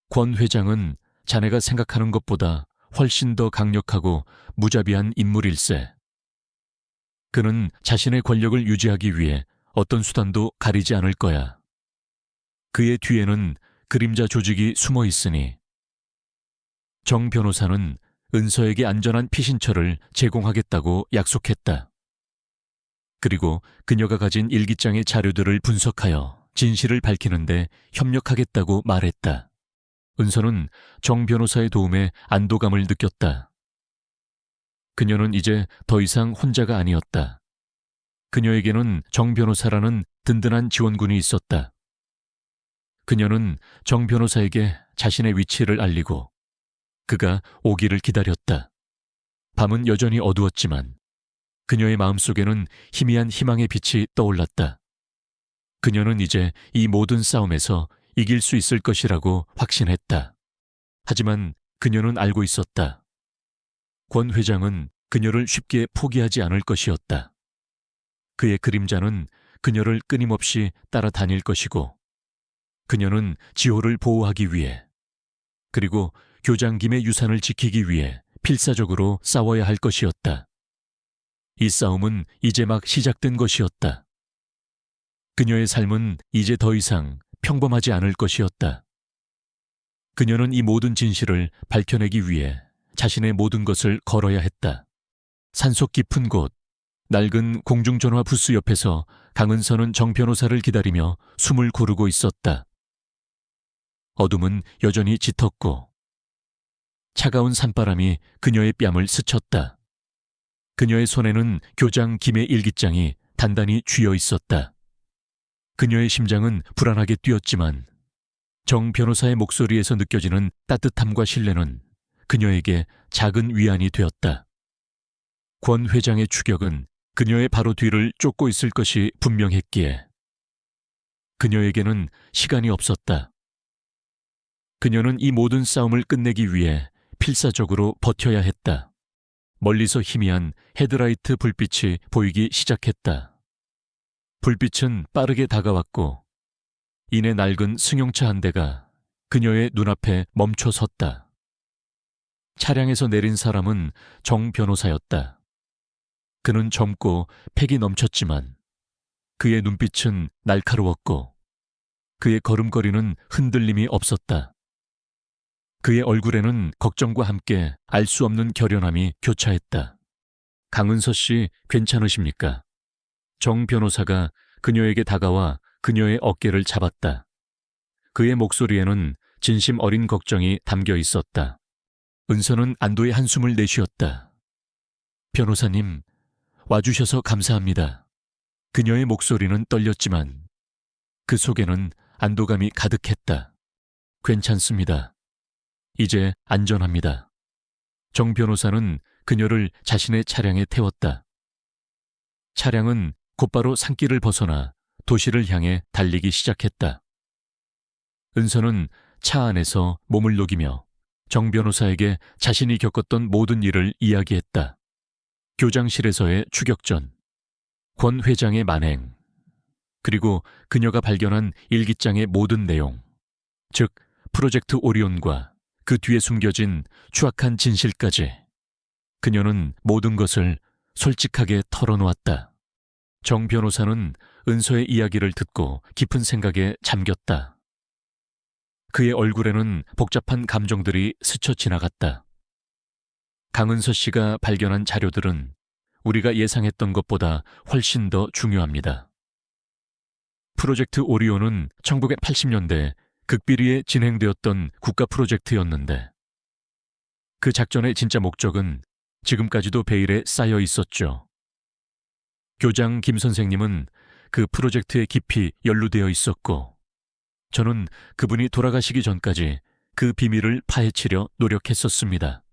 권 회장은 자네가 생각하는 것보다 훨씬 더 강력하고 무자비한 인물일세. 그는 자신의 권력을 유지하기 위해 어떤 수단도 가리지 않을 거야. 그의 뒤에는 그림자 조직이 숨어 있으니. 정 변호사는 은서에게 안전한 피신처를 제공하겠다고 약속했다. 그리고 그녀가 가진 일기장의 자료들을 분석하여 진실을 밝히는데 협력하겠다고 말했다. 은서는 정 변호사의 도움에 안도감을 느꼈다. 그녀는 이제 더 이상 혼자가 아니었다. 그녀에게는 정 변호사라는 든든한 지원군이 있었다. 그녀는 정 변호사에게 자신의 위치를 알리고 그가 오기를 기다렸다. 밤은 여전히 어두웠지만 그녀의 마음속에는 희미한 희망의 빛이 떠올랐다. 그녀는 이제 이 모든 싸움에서 이길 수 있을 것이라고 확신했다. 하지만 그녀는 알고 있었다. 권 회장은 그녀를 쉽게 포기하지 않을 것이었다. 그의 그림자는 그녀를 끊임없이 따라다닐 것이고 그녀는 지호를 보호하기 위해 그리고 교장 김의 유산을 지키기 위해 필사적으로 싸워야 할 것이었다. 이 싸움은 이제 막 시작된 것이었다. 그녀의 삶은 이제 더 이상 평범하지 않을 것이었다. 그녀는 이 모든 진실을 밝혀내기 위해 자신의 모든 것을 걸어야 했다. 산속 깊은 곳, 낡은 공중전화 부스 옆에서 강은서는 정 변호사를 기다리며 숨을 고르고 있었다. 어둠은 여전히 짙었고 차가운 산바람이 그녀의 뺨을 스쳤다. 그녀의 손에는 교장 김의 일기장이 단단히 쥐어 있었다. 그녀의 심장은 불안하게 뛰었지만 정 변호사의 목소리에서 느껴지는 따뜻함과 신뢰는 그녀에게 작은 위안이 되었다. 권 회장의 추격은 그녀의 바로 뒤를 쫓고 있을 것이 분명했기에 그녀에게는 시간이 없었다. 그녀는 이 모든 싸움을 끝내기 위해 필사적으로 버텨야 했다. 멀리서 희미한 헤드라이트 불빛이 보이기 시작했다. 불빛은 빠르게 다가왔고 이내 낡은 승용차 한 대가 그녀의 눈앞에 멈춰 섰다. 차량에서 내린 사람은 정 변호사였다. 그는 젊고 패기 넘쳤지만 그의 눈빛은 날카로웠고 그의 걸음걸이는 흔들림이 없었다. 그의 얼굴에는 걱정과 함께 알 수 없는 결연함이 교차했다. 강은서 씨, 괜찮으십니까? 정 변호사가 그녀에게 다가와 그녀의 어깨를 잡았다. 그의 목소리에는 진심 어린 걱정이 담겨 있었다. 은서는 안도의 한숨을 내쉬었다. 변호사님, 와주셔서 감사합니다. 그녀의 목소리는 떨렸지만 그 속에는 안도감이 가득했다. 괜찮습니다. 이제 안전합니다. 정 변호사는 그녀를 자신의 차량에 태웠다. 차량은 곧바로 산길을 벗어나 도시를 향해 달리기 시작했다. 은서는 차 안에서 몸을 녹이며 정 변호사에게 자신이 겪었던 모든 일을 이야기했다. 교장실에서의 추격전, 권 회장의 만행, 그리고 그녀가 발견한 일기장의 모든 내용, 즉 프로젝트 오리온과 그 뒤에 숨겨진 추악한 진실까지 그녀는 모든 것을 솔직하게 털어놓았다. 정 변호사는 은서의 이야기를 듣고 깊은 생각에 잠겼다. 그의 얼굴에는 복잡한 감정들이 스쳐 지나갔다. 강은서 씨가 발견한 자료들은 우리가 예상했던 것보다 훨씬 더 중요합니다. 프로젝트 오리온은 1980년대 극비리에 진행되었던 국가 프로젝트였는데 그 작전의 진짜 목적은 지금까지도 베일에 쌓여 있었죠. 교장 김 선생님은 그 프로젝트에 깊이 연루되어 있었고 저는 그분이 돌아가시기 전까지 그 비밀을 파헤치려 노력했었습니다.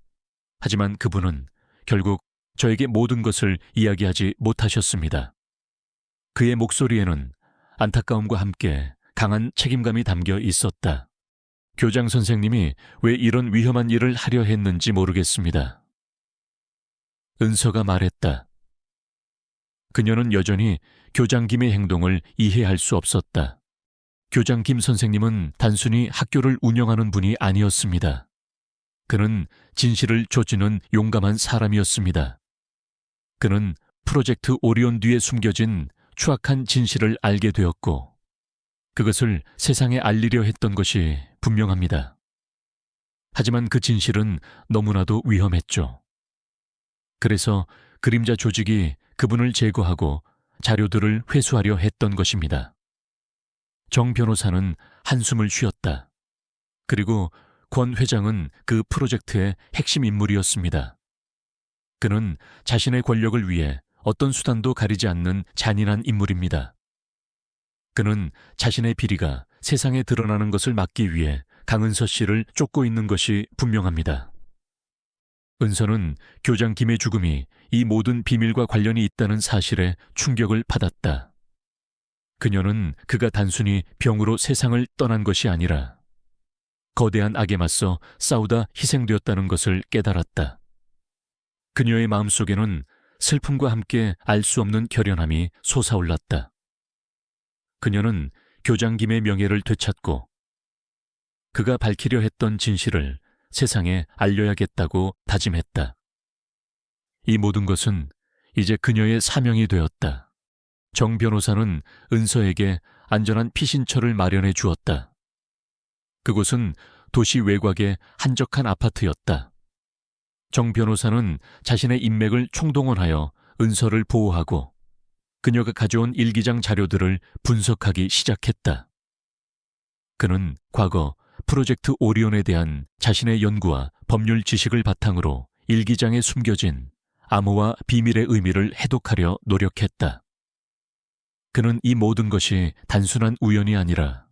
하지만 그분은 결국 저에게 모든 것을 이야기하지 못하셨습니다. 그의 목소리에는 안타까움과 함께 강한 책임감이 담겨 있었다. 교장 선생님이 왜 이런 위험한 일을 하려 했는지 모르겠습니다. 은서가 말했다. 그녀는 여전히 교장 김의 행동을 이해할 수 없었다. 교장 김 선생님은 단순히 학교를 운영하는 분이 아니었습니다. 그는 진실을 조지는 용감한 사람이었습니다. 그는 프로젝트 오리온 뒤에 숨겨진 추악한 진실을 알게 되었고 그것을 세상에 알리려 했던 것이 분명합니다. 하지만 그 진실은 너무나도 위험했죠. 그래서 그림자 조직이 그분을 제거하고 자료들을 회수하려 했던 것입니다. 정 변호사는 한숨을 쉬었다. 그리고 권 회장은 그 프로젝트의 핵심 인물이었습니다. 그는 자신의 권력을 위해 어떤 수단도 가리지 않는 잔인한 인물입니다. 그는 자신의 비리가 세상에 드러나는 것을 막기 위해 강은서 씨를 쫓고 있는 것이 분명합니다. 은서는 교장 김의 죽음이 이 모든 비밀과 관련이 있다는 사실에 충격을 받았다. 그녀는 그가 단순히 병으로 세상을 떠난 것이 아니라 거대한 악에 맞서 싸우다 희생되었다는 것을 깨달았다. 그녀의 마음속에는 슬픔과 함께 알 수 없는 결연함이 솟아올랐다. 그녀는 교장 김의 명예를 되찾고 그가 밝히려 했던 진실을 세상에 알려야겠다고 다짐했다. 이 모든 것은 이제 그녀의 사명이 되었다. 정 변호사는 은서에게 안전한 피신처를 마련해 주었다. 그곳은 도시 외곽의 한적한 아파트였다. 정 변호사는 자신의 인맥을 총동원하여 은서를 보호하고 그녀가 가져온 일기장 자료들을 분석하기 시작했다. 그는 과거 프로젝트 오리온에 대한 자신의 연구와 법률 지식을 바탕으로 일기장에 숨겨진 암호와 비밀의 의미를 해독하려 노력했다. 그는 이 모든 것이 단순한 우연이 아니라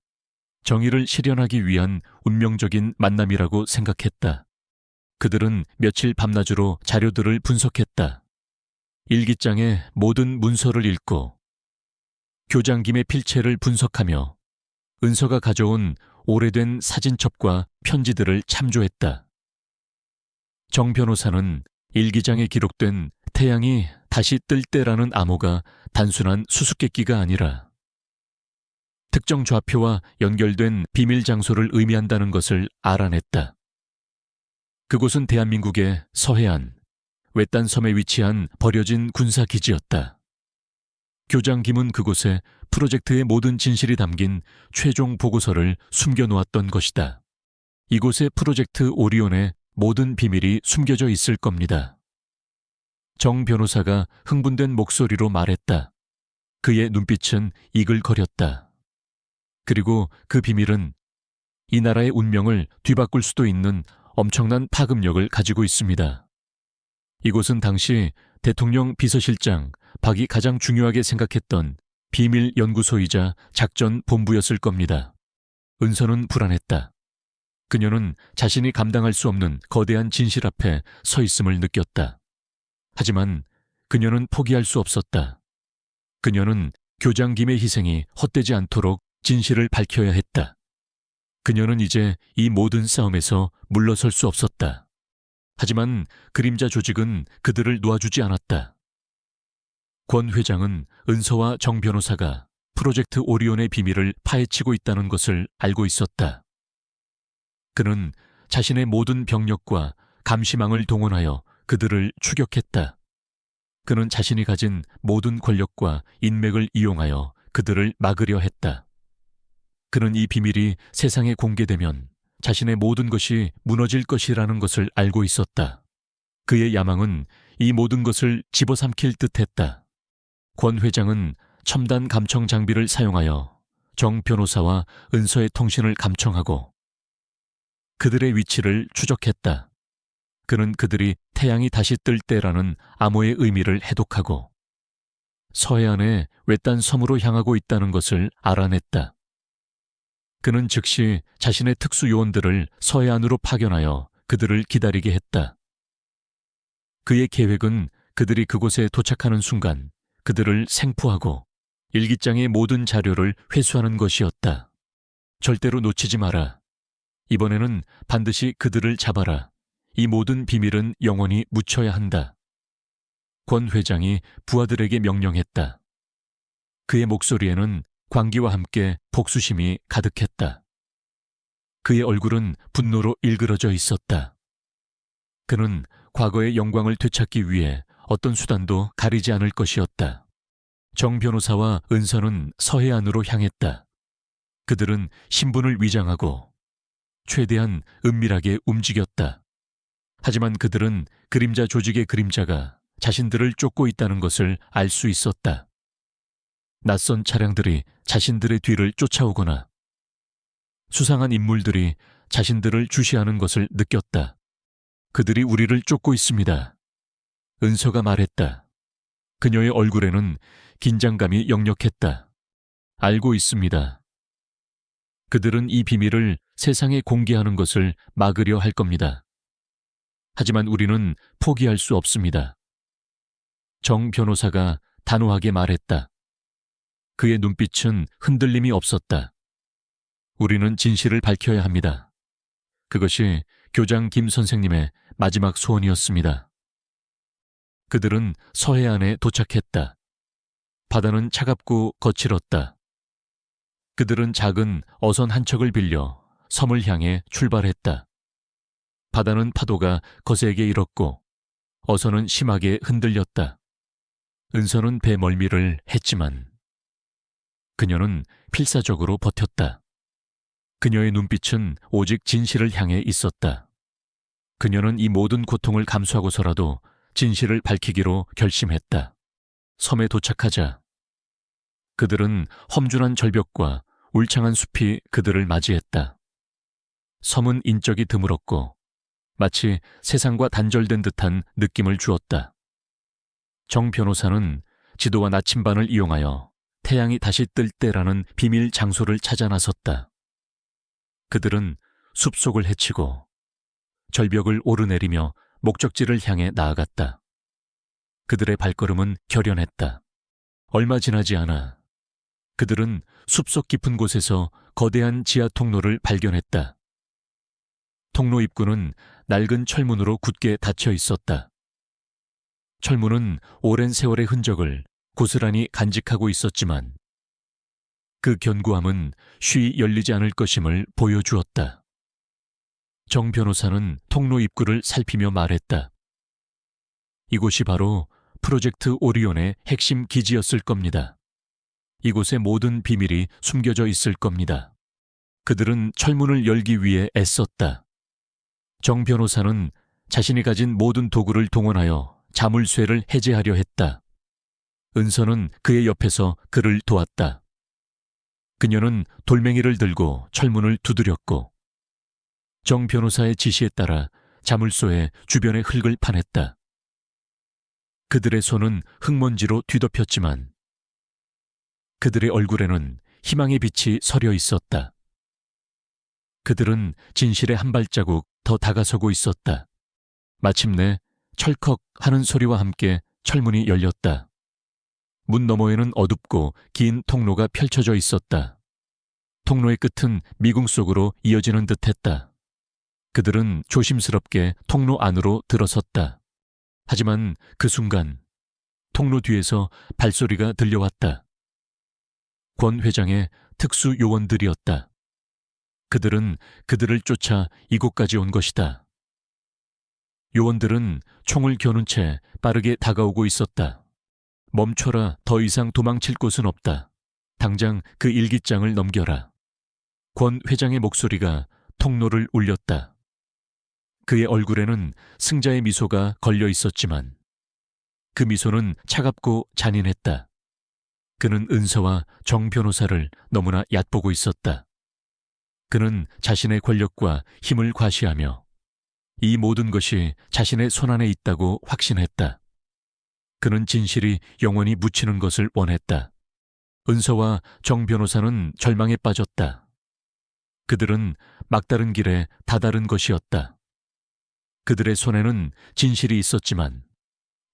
정의를 실현하기 위한 운명적인 만남이라고 생각했다. 그들은 며칠 밤낮으로 자료들을 분석했다. 일기장의 모든 문서를 읽고 교장 김의 필체를 분석하며 은서가 가져온 오래된 사진첩과 편지들을 참조했다. 정 변호사는 일기장에 기록된 태양이 다시 뜰 때라는 암호가 단순한 수수께끼가 아니라 특정 좌표와 연결된 비밀 장소를 의미한다는 것을 알아냈다. 그곳은 대한민국의 서해안, 외딴 섬에 위치한 버려진 군사 기지였다. 교장 김은 그곳에 프로젝트의 모든 진실이 담긴 최종 보고서를 숨겨놓았던 것이다. 이곳에 프로젝트 오리온의 모든 비밀이 숨겨져 있을 겁니다. 정 변호사가 흥분된 목소리로 말했다. 그의 눈빛은 이글거렸다. 그리고 그 비밀은 이 나라의 운명을 뒤바꿀 수도 있는 엄청난 파급력을 가지고 있습니다. 이곳은 당시 대통령 비서실장 박이 가장 중요하게 생각했던 비밀 연구소이자 작전 본부였을 겁니다. 은서는 불안했다. 그녀는 자신이 감당할 수 없는 거대한 진실 앞에 서 있음을 느꼈다. 하지만 그녀는 포기할 수 없었다. 그녀는 교장 김의 희생이 헛되지 않도록 진실을 밝혀야 했다. 그녀는 이제 이 모든 싸움에서 물러설 수 없었다. 하지만 그림자 조직은 그들을 놓아주지 않았다. 권 회장은 은서와 정 변호사가 프로젝트 오리온의 비밀을 파헤치고 있다는 것을 알고 있었다. 그는 자신의 모든 병력과 감시망을 동원하여 그들을 추격했다. 그는 자신이 가진 모든 권력과 인맥을 이용하여 그들을 막으려 했다. 그는 이 비밀이 세상에 공개되면 자신의 모든 것이 무너질 것이라는 것을 알고 있었다. 그의 야망은 이 모든 것을 집어삼킬 듯했다. 권 회장은 첨단 감청 장비를 사용하여 정 변호사와 은서의 통신을 감청하고 그들의 위치를 추적했다. 그는 그들이 태양이 다시 뜰 때라는 암호의 의미를 해독하고 서해안의 외딴 섬으로 향하고 있다는 것을 알아냈다. 그는 즉시 자신의 특수요원들을 서해안으로 파견하여 그들을 기다리게 했다. 그의 계획은 그들이 그곳에 도착하는 순간 그들을 생포하고 일기장의 모든 자료를 회수하는 것이었다. 절대로 놓치지 마라. 이번에는 반드시 그들을 잡아라. 이 모든 비밀은 영원히 묻혀야 한다. 권 회장이 부하들에게 명령했다. 그의 목소리에는 광기와 함께 복수심이 가득했다. 그의 얼굴은 분노로 일그러져 있었다. 그는 과거의 영광을 되찾기 위해 어떤 수단도 가리지 않을 것이었다. 정 변호사와 은서는 서해안으로 향했다. 그들은 신분을 위장하고 최대한 은밀하게 움직였다. 하지만 그들은 그림자 조직의 그림자가 자신들을 쫓고 있다는 것을 알 수 있었다. 낯선 차량들이 자신들의 뒤를 쫓아오거나 수상한 인물들이 자신들을 주시하는 것을 느꼈다. 그들이 우리를 쫓고 있습니다. 은서가 말했다. 그녀의 얼굴에는 긴장감이 역력했다. 알고 있습니다. 그들은 이 비밀을 세상에 공개하는 것을 막으려 할 겁니다. 하지만 우리는 포기할 수 없습니다. 정 변호사가 단호하게 말했다. 그의 눈빛은 흔들림이 없었다. 우리는 진실을 밝혀야 합니다. 그것이 교장 김 선생님의 마지막 소원이었습니다. 그들은 서해안에 도착했다. 바다는 차갑고 거칠었다. 그들은 작은 어선 한 척을 빌려 섬을 향해 출발했다. 바다는 파도가 거세게 일었고 어선은 심하게 흔들렸다. 은서는 배 멀미를 했지만 그녀는 필사적으로 버텼다. 그녀의 눈빛은 오직 진실을 향해 있었다. 그녀는 이 모든 고통을 감수하고서라도 진실을 밝히기로 결심했다. 섬에 도착하자 그들은 험준한 절벽과 울창한 숲이 그들을 맞이했다. 섬은 인적이 드물었고 마치 세상과 단절된 듯한 느낌을 주었다. 정 변호사는 지도와 나침반을 이용하여 태양이 다시 뜰 때라는 비밀 장소를 찾아 나섰다. 그들은 숲속을 헤치고 절벽을 오르내리며 목적지를 향해 나아갔다. 그들의 발걸음은 결연했다. 얼마 지나지 않아 그들은 숲속 깊은 곳에서 거대한 지하 통로를 발견했다. 통로 입구는 낡은 철문으로 굳게 닫혀 있었다. 철문은 오랜 세월의 흔적을 고스란히 간직하고 있었지만 그 견고함은 쉬이 열리지 않을 것임을 보여주었다. 정 변호사는 통로 입구를 살피며 말했다. 이곳이 바로 프로젝트 오리온의 핵심 기지였을 겁니다. 이곳에 모든 비밀이 숨겨져 있을 겁니다. 그들은 철문을 열기 위해 애썼다. 정 변호사는 자신이 가진 모든 도구를 동원하여 자물쇠를 해제하려 했다. 은서는 그의 옆에서 그를 도왔다. 그녀는 돌멩이를 들고 철문을 두드렸고 정 변호사의 지시에 따라 자물쇠의 주변의 흙을 파냈다. 그들의 손은 흙먼지로 뒤덮였지만 그들의 얼굴에는 희망의 빛이 서려 있었다. 그들은 진실의 한 발자국 더 다가서고 있었다. 마침내 철컥 하는 소리와 함께 철문이 열렸다. 문 너머에는 어둡고 긴 통로가 펼쳐져 있었다. 통로의 끝은 미궁 속으로 이어지는 듯했다. 그들은 조심스럽게 통로 안으로 들어섰다. 하지만 그 순간 통로 뒤에서 발소리가 들려왔다. 권 회장의 특수 요원들이었다. 그들은 그들을 쫓아 이곳까지 온 것이다. 요원들은 총을 겨눈 채 빠르게 다가오고 있었다. 멈춰라, 더 이상 도망칠 곳은 없다. 당장 그 일기장을 넘겨라. 권 회장의 목소리가 통로를 울렸다. 그의 얼굴에는 승자의 미소가 걸려 있었지만 그 미소는 차갑고 잔인했다. 그는 은서와 정 변호사를 너무나 얕보고 있었다. 그는 자신의 권력과 힘을 과시하며 이 모든 것이 자신의 손안에 있다고 확신했다. 그는 진실이 영원히 묻히는 것을 원했다. 은서와 정 변호사는 절망에 빠졌다. 그들은 막다른 길에 다다른 것이었다. 그들의 손에는 진실이 있었지만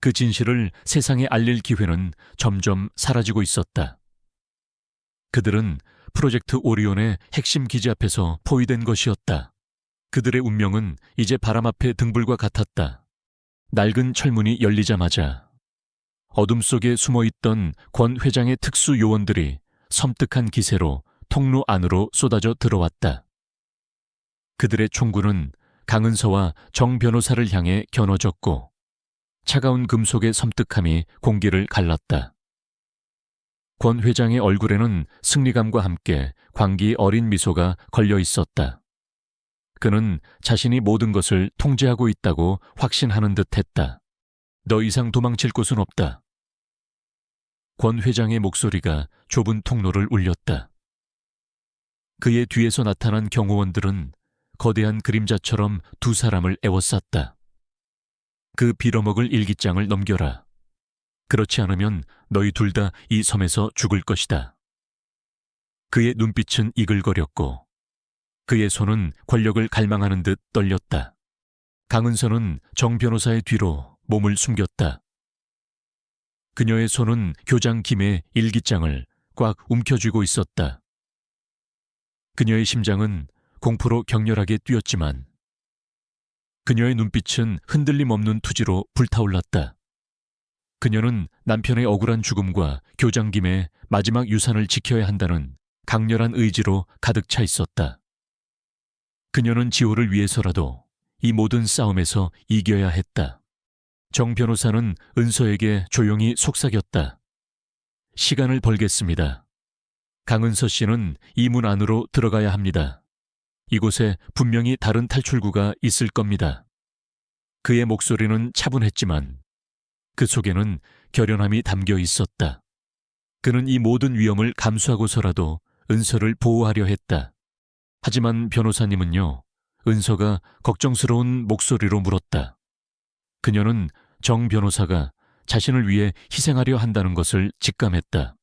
그 진실을 세상에 알릴 기회는 점점 사라지고 있었다. 그들은 프로젝트 오리온의 핵심 기지 앞에서 포위된 것이었다. 그들의 운명은 이제 바람 앞의 등불과 같았다. 낡은 철문이 열리자마자 어둠 속에 숨어있던 권 회장의 특수 요원들이 섬뜩한 기세로 통로 안으로 쏟아져 들어왔다. 그들의 총구는 강은서와 정 변호사를 향해 겨눠졌고 차가운 금속의 섬뜩함이 공기를 갈랐다. 권 회장의 얼굴에는 승리감과 함께 광기 어린 미소가 걸려 있었다. 그는 자신이 모든 것을 통제하고 있다고 확신하는 듯했다. 더 이상 도망칠 곳은 없다. 권 회장의 목소리가 좁은 통로를 울렸다. 그의 뒤에서 나타난 경호원들은 거대한 그림자처럼 두 사람을 에워쌌다. 그 빌어먹을 일기장을 넘겨라. 그렇지 않으면 너희 둘 다 이 섬에서 죽을 것이다. 그의 눈빛은 이글거렸고 그의 손은 권력을 갈망하는 듯 떨렸다. 강은서는 정 변호사의 뒤로 몸을 숨겼다. 그녀의 손은 교장 김의 일기장을 꽉 움켜쥐고 있었다. 그녀의 심장은 공포로 격렬하게 뛰었지만 그녀의 눈빛은 흔들림 없는 투지로 불타올랐다. 그녀는 남편의 억울한 죽음과 교장 김의 마지막 유산을 지켜야 한다는 강렬한 의지로 가득 차 있었다. 그녀는 지호를 위해서라도 이 모든 싸움에서 이겨야 했다. 정 변호사는 은서에게 조용히 속삭였다. 시간을 벌겠습니다. 강은서 씨는 이 문 안으로 들어가야 합니다. 이곳에 분명히 다른 탈출구가 있을 겁니다. 그의 목소리는 차분했지만 그 속에는 결연함이 담겨 있었다. 그는 이 모든 위험을 감수하고서라도 은서를 보호하려 했다. 하지만 변호사님은요, 은서가 걱정스러운 목소리로 물었다. 그녀는 정 변호사가 자신을 위해 희생하려 한다는 것을 직감했다.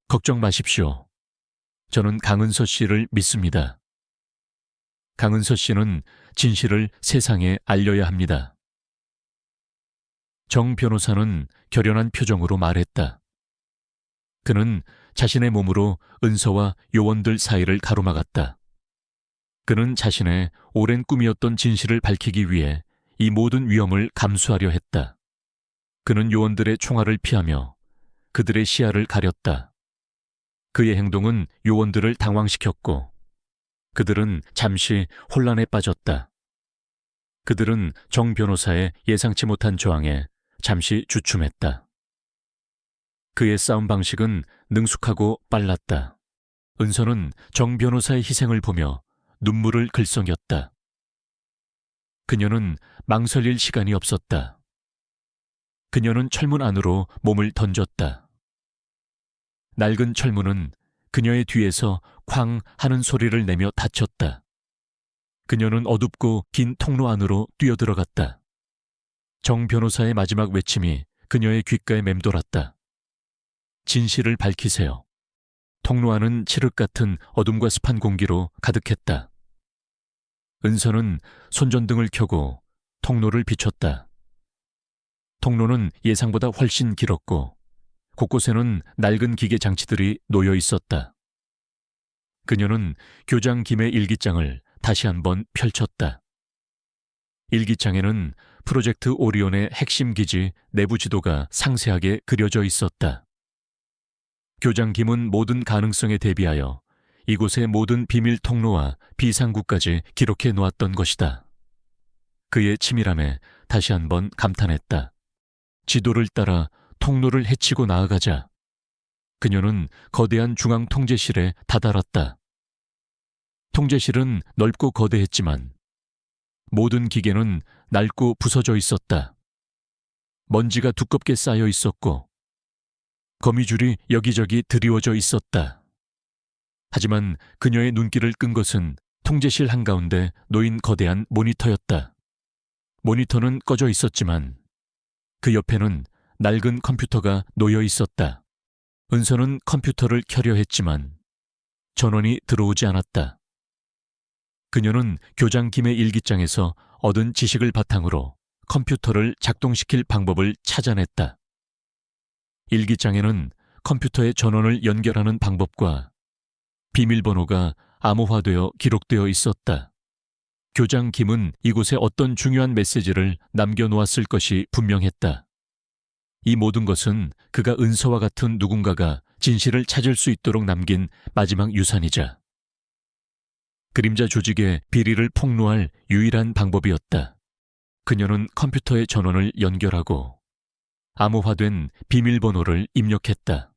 걱정 마십시오. 저는 강은서 씨를 믿습니다. 강은서 씨는 진실을 세상에 알려야 합니다. 정 변호사는 결연한 표정으로 말했다. 그는 자신의 몸으로 은서와 요원들 사이를 가로막았다. 그는 자신의 오랜 꿈이었던 진실을 밝히기 위해 이 모든 위험을 감수하려 했다. 그는 요원들의 총알을 피하며 그들의 시야를 가렸다. 그의 행동은 요원들을 당황시켰고 그들은 잠시 혼란에 빠졌다. 그들은 정 변호사의 예상치 못한 저항에 잠시 주춤했다. 그의 싸움 방식은 능숙하고 빨랐다. 은서는 정 변호사의 희생을 보며 눈물을 글썽였다. 그녀는 망설일 시간이 없었다. 그녀는 철문 안으로 몸을 던졌다. 낡은 철문은 그녀의 뒤에서 쾅 하는 소리를 내며 닫혔다. 그녀는 어둡고 긴 통로 안으로 뛰어들어갔다. 정 변호사의 마지막 외침이 그녀의 귓가에 맴돌았다. 진실을 밝히세요. 통로 안은 칠흑 같은 어둠과 습한 공기로 가득했다. 은서는 손전등을 켜고 통로를 비췄다. 통로는 예상보다 훨씬 길었고 곳곳에는 낡은 기계 장치들이 놓여 있었다. 그녀는 교장 김의 일기장을 다시 한번 펼쳤다. 일기장에는 프로젝트 오리온의 핵심 기지 내부 지도가 상세하게 그려져 있었다. 교장 김은 모든 가능성에 대비하여 이곳의 모든 비밀 통로와 비상구까지 기록해 놓았던 것이다. 그의 치밀함에 다시 한번 감탄했다. 지도를 따라 통로를 헤치고 나아가자 그녀는 거대한 중앙 통제실에 다다랐다. 통제실은 넓고 거대했지만 모든 기계는 낡고 부서져 있었다. 먼지가 두껍게 쌓여 있었고 거미줄이 여기저기 드리워져 있었다. 하지만 그녀의 눈길을 끈 것은 통제실 한가운데 놓인 거대한 모니터였다. 모니터는 꺼져 있었지만 그 옆에는 낡은 컴퓨터가 놓여 있었다. 은서는 컴퓨터를 켜려 했지만 전원이 들어오지 않았다. 그녀는 교장 김의 일기장에서 얻은 지식을 바탕으로 컴퓨터를 작동시킬 방법을 찾아냈다. 일기장에는 컴퓨터의 전원을 연결하는 방법과 비밀번호가 암호화되어 기록되어 있었다. 교장 김은 이곳에 어떤 중요한 메시지를 남겨놓았을 것이 분명했다. 이 모든 것은 그가 은서와 같은 누군가가 진실을 찾을 수 있도록 남긴 마지막 유산이자 그림자 조직의 비리를 폭로할 유일한 방법이었다. 그녀는 컴퓨터의 전원을 연결하고 암호화된 비밀번호를 입력했다.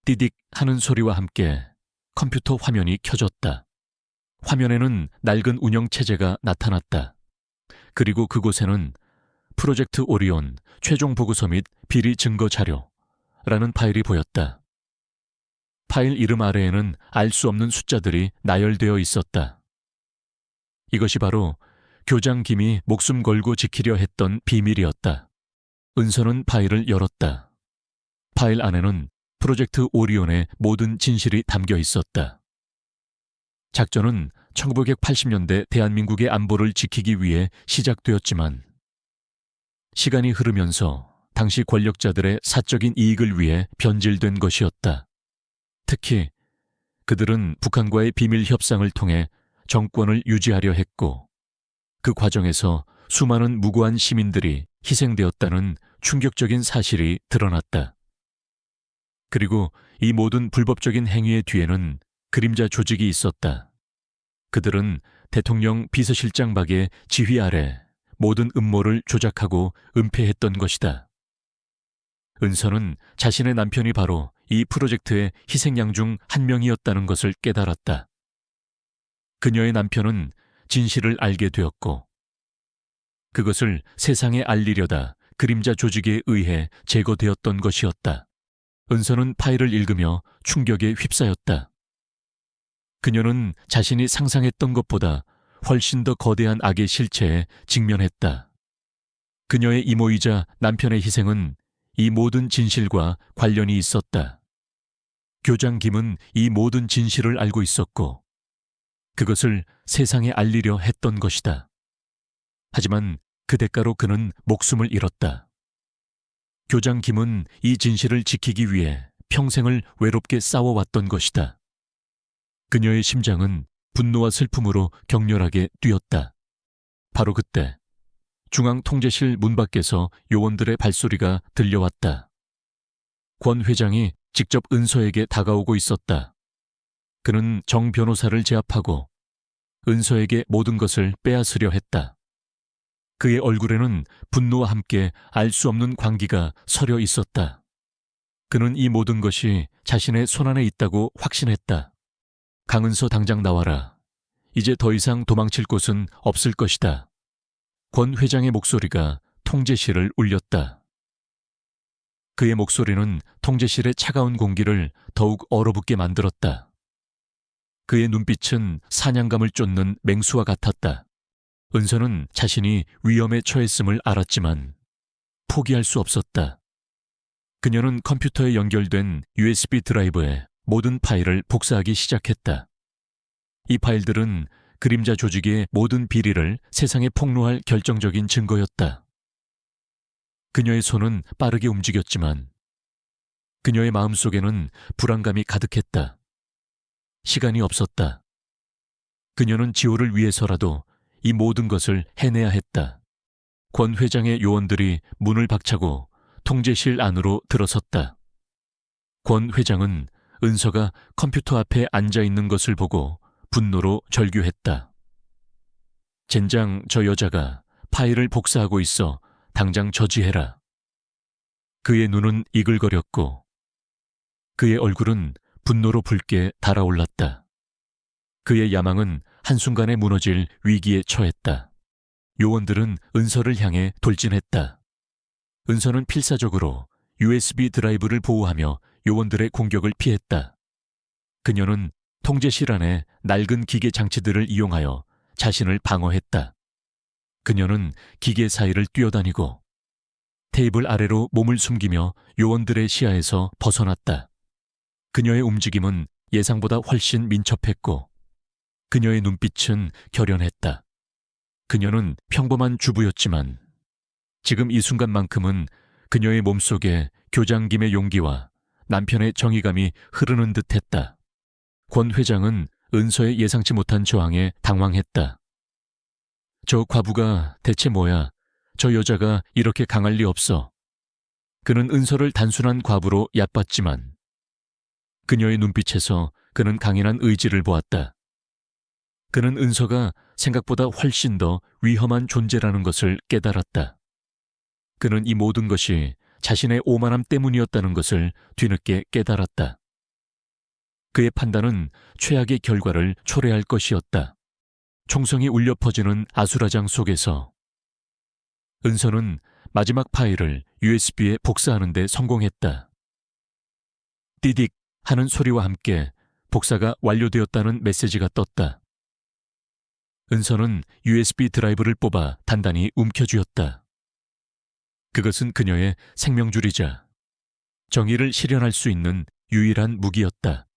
띠딕 하는 소리와 함께 컴퓨터 화면이 켜졌다. 화면에는 낡은 운영체제가 나타났다. 그리고 그곳에는 프로젝트 오리온 최종 보고서 및 비리 증거 자료라는 파일이 보였다. 파일 이름 아래에는 알 수 없는 숫자들이 나열되어 있었다. 이것이 바로 교장 김이 목숨 걸고 지키려 했던 비밀이었다. 은서는 파일을 열었다. 파일 안에는 프로젝트 오리온의 모든 진실이 담겨 있었다. 작전은 1980년대 대한민국의 안보를 지키기 위해 시작되었지만 시간이 흐르면서 당시 권력자들의 사적인 이익을 위해 변질된 것이었다. 특히 그들은 북한과의 비밀 협상을 통해 정권을 유지하려 했고 그 과정에서 수많은 무고한 시민들이 희생되었다는 충격적인 사실이 드러났다. 그리고 이 모든 불법적인 행위의 뒤에는 그림자 조직이 있었다. 그들은 대통령 비서실장박의 지휘 아래 모든 음모를 조작하고 은폐했던 것이다. 은서는 자신의 남편이 바로 이 프로젝트의 희생양 중 한 명이었다는 것을 깨달았다. 그녀의 남편은 진실을 알게 되었고 그것을 세상에 알리려다 그림자 조직에 의해 제거되었던 것이었다. 은서는 파일을 읽으며 충격에 휩싸였다. 그녀는 자신이 상상했던 것보다 훨씬 더 거대한 악의 실체에 직면했다. 그녀의 이모이자 남편의 희생은 이 모든 진실과 관련이 있었다. 교장 김은 이 모든 진실을 알고 있었고 그것을 세상에 알리려 했던 것이다. 하지만 그 대가로 그는 목숨을 잃었다. 교장 김은 이 진실을 지키기 위해 평생을 외롭게 싸워왔던 것이다. 그녀의 심장은 분노와 슬픔으로 격렬하게 뛰었다. 바로 그때 중앙통제실 문 밖에서 요원들의 발소리가 들려왔다. 권 회장이 직접 은서에게 다가오고 있었다. 그는 정 변호사를 제압하고 은서에게 모든 것을 빼앗으려 했다. 그의 얼굴에는 분노와 함께 알 수 없는 광기가 서려 있었다. 그는 이 모든 것이 자신의 손안에 있다고 확신했다. 강은서 당장 나와라. 이제 더 이상 도망칠 곳은 없을 것이다. 권 회장의 목소리가 통제실을 울렸다. 그의 목소리는 통제실의 차가운 공기를 더욱 얼어붙게 만들었다. 그의 눈빛은 사냥감을 쫓는 맹수와 같았다. 은서는 자신이 위험에 처했음을 알았지만 포기할 수 없었다. 그녀는 컴퓨터에 연결된 USB 드라이브에 모든 파일을 복사하기 시작했다. 이 파일들은 그림자 조직의 모든 비리를 세상에 폭로할 결정적인 증거였다. 그녀의 손은 빠르게 움직였지만 그녀의 마음속에는 불안감이 가득했다. 시간이 없었다. 그녀는 지호를 위해서라도 이 모든 것을 해내야 했다. 권 회장의 요원들이 문을 박차고 통제실 안으로 들어섰다. 권 회장은 은서가 컴퓨터 앞에 앉아 있는 것을 보고 분노로 절규했다. 젠장, 저 여자가 파일을 복사하고 있어. 당장 저지해라. 그의 눈은 이글거렸고 그의 얼굴은 분노로 붉게 달아올랐다. 그의 야망은 한순간에 무너질 위기에 처했다. 요원들은 은서를 향해 돌진했다. 은서는 필사적으로 USB 드라이브를 보호하며 요원들의 공격을 피했다. 그녀는 통제실 안에 낡은 기계 장치들을 이용하여 자신을 방어했다. 그녀는 기계 사이를 뛰어다니고 테이블 아래로 몸을 숨기며 요원들의 시야에서 벗어났다. 그녀의 움직임은 예상보다 훨씬 민첩했고 그녀의 눈빛은 결연했다. 그녀는 평범한 주부였지만 지금 이 순간만큼은 그녀의 몸속에 교장김의 용기와 남편의 정의감이 흐르는 듯했다. 권 회장은 은서의 예상치 못한 저항에 당황했다. 저 과부가 대체 뭐야? 저 여자가 이렇게 강할 리 없어. 그는 은서를 단순한 과부로 얕봤지만 그녀의 눈빛에서 그는 강인한 의지를 보았다. 그는 은서가 생각보다 훨씬 더 위험한 존재라는 것을 깨달았다. 그는 이 모든 것이 자신의 오만함 때문이었다는 것을 뒤늦게 깨달았다. 그의 판단은 최악의 결과를 초래할 것이었다. 총성이 울려 퍼지는 아수라장 속에서 은서는 마지막 파일을 USB에 복사하는 데 성공했다. 띠딕 하는 소리와 함께 복사가 완료되었다는 메시지가 떴다. 은서는 USB 드라이브를 뽑아 단단히 움켜쥐었다. 그것은 그녀의 생명줄이자 정의를 실현할 수 있는 유일한 무기였다.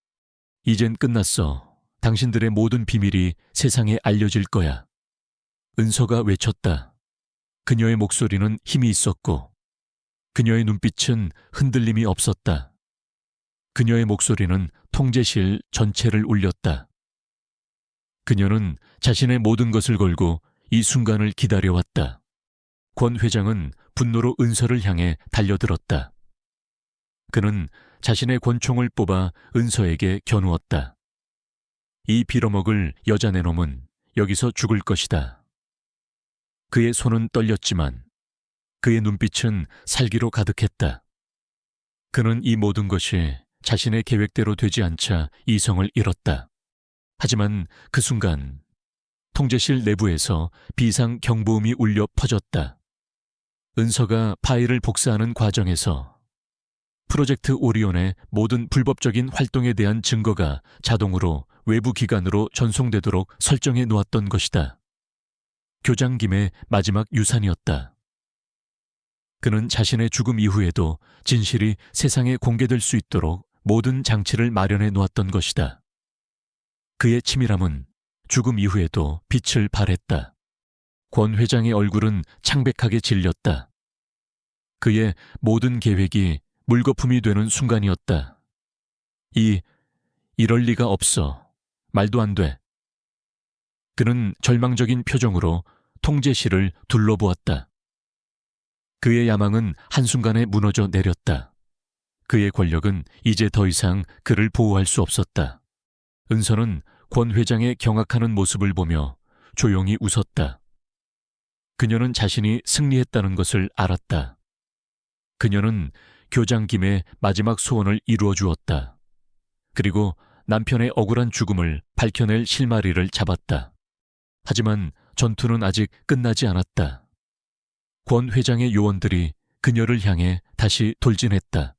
이젠 끝났어. 당신들의 모든 비밀이 세상에 알려질 거야. 은서가 외쳤다. 그녀의 목소리는 힘이 있었고 그녀의 눈빛은 흔들림이 없었다. 그녀의 목소리는 통제실 전체를 울렸다. 그녀는 자신의 모든 것을 걸고 이 순간을 기다려왔다. 권 회장은 분노로 은서를 향해 달려들었다. 그는 자신의 권총을 뽑아 은서에게 겨누었다. 이 빌어먹을 여자 내놈은 여기서 죽을 것이다. 그의 손은 떨렸지만 그의 눈빛은 살기로 가득했다. 그는 이 모든 것이 자신의 계획대로 되지 않자 이성을 잃었다. 하지만 그 순간 통제실 내부에서 비상 경보음이 울려 퍼졌다. 은서가 파일을 복사하는 과정에서 프로젝트 오리온의 모든 불법적인 활동에 대한 증거가 자동으로 외부 기관으로 전송되도록 설정해 놓았던 것이다. 교장김의 마지막 유산이었다. 그는 자신의 죽음 이후에도 진실이 세상에 공개될 수 있도록 모든 장치를 마련해 놓았던 것이다. 그의 치밀함은 죽음 이후에도 빛을 발했다. 권 회장의 얼굴은 창백하게 질렸다. 그의 모든 계획이 물거품이 되는 순간이었다. 이럴 리가 없어. 말도 안 돼. 그는 절망적인 표정으로 통제실을 둘러보았다. 그의 야망은 한순간에 무너져 내렸다. 그의 권력은 이제 더 이상 그를 보호할 수 없었다. 은서는 권 회장의 경악하는 모습을 보며 조용히 웃었다. 그녀는 자신이 승리했다는 것을 알았다. 그녀는 교장 김의 마지막 소원을 이루어 주었다. 그리고 남편의 억울한 죽음을 밝혀낼 실마리를 잡았다. 하지만 전투는 아직 끝나지 않았다. 권 회장의 요원들이 그녀를 향해 다시 돌진했다.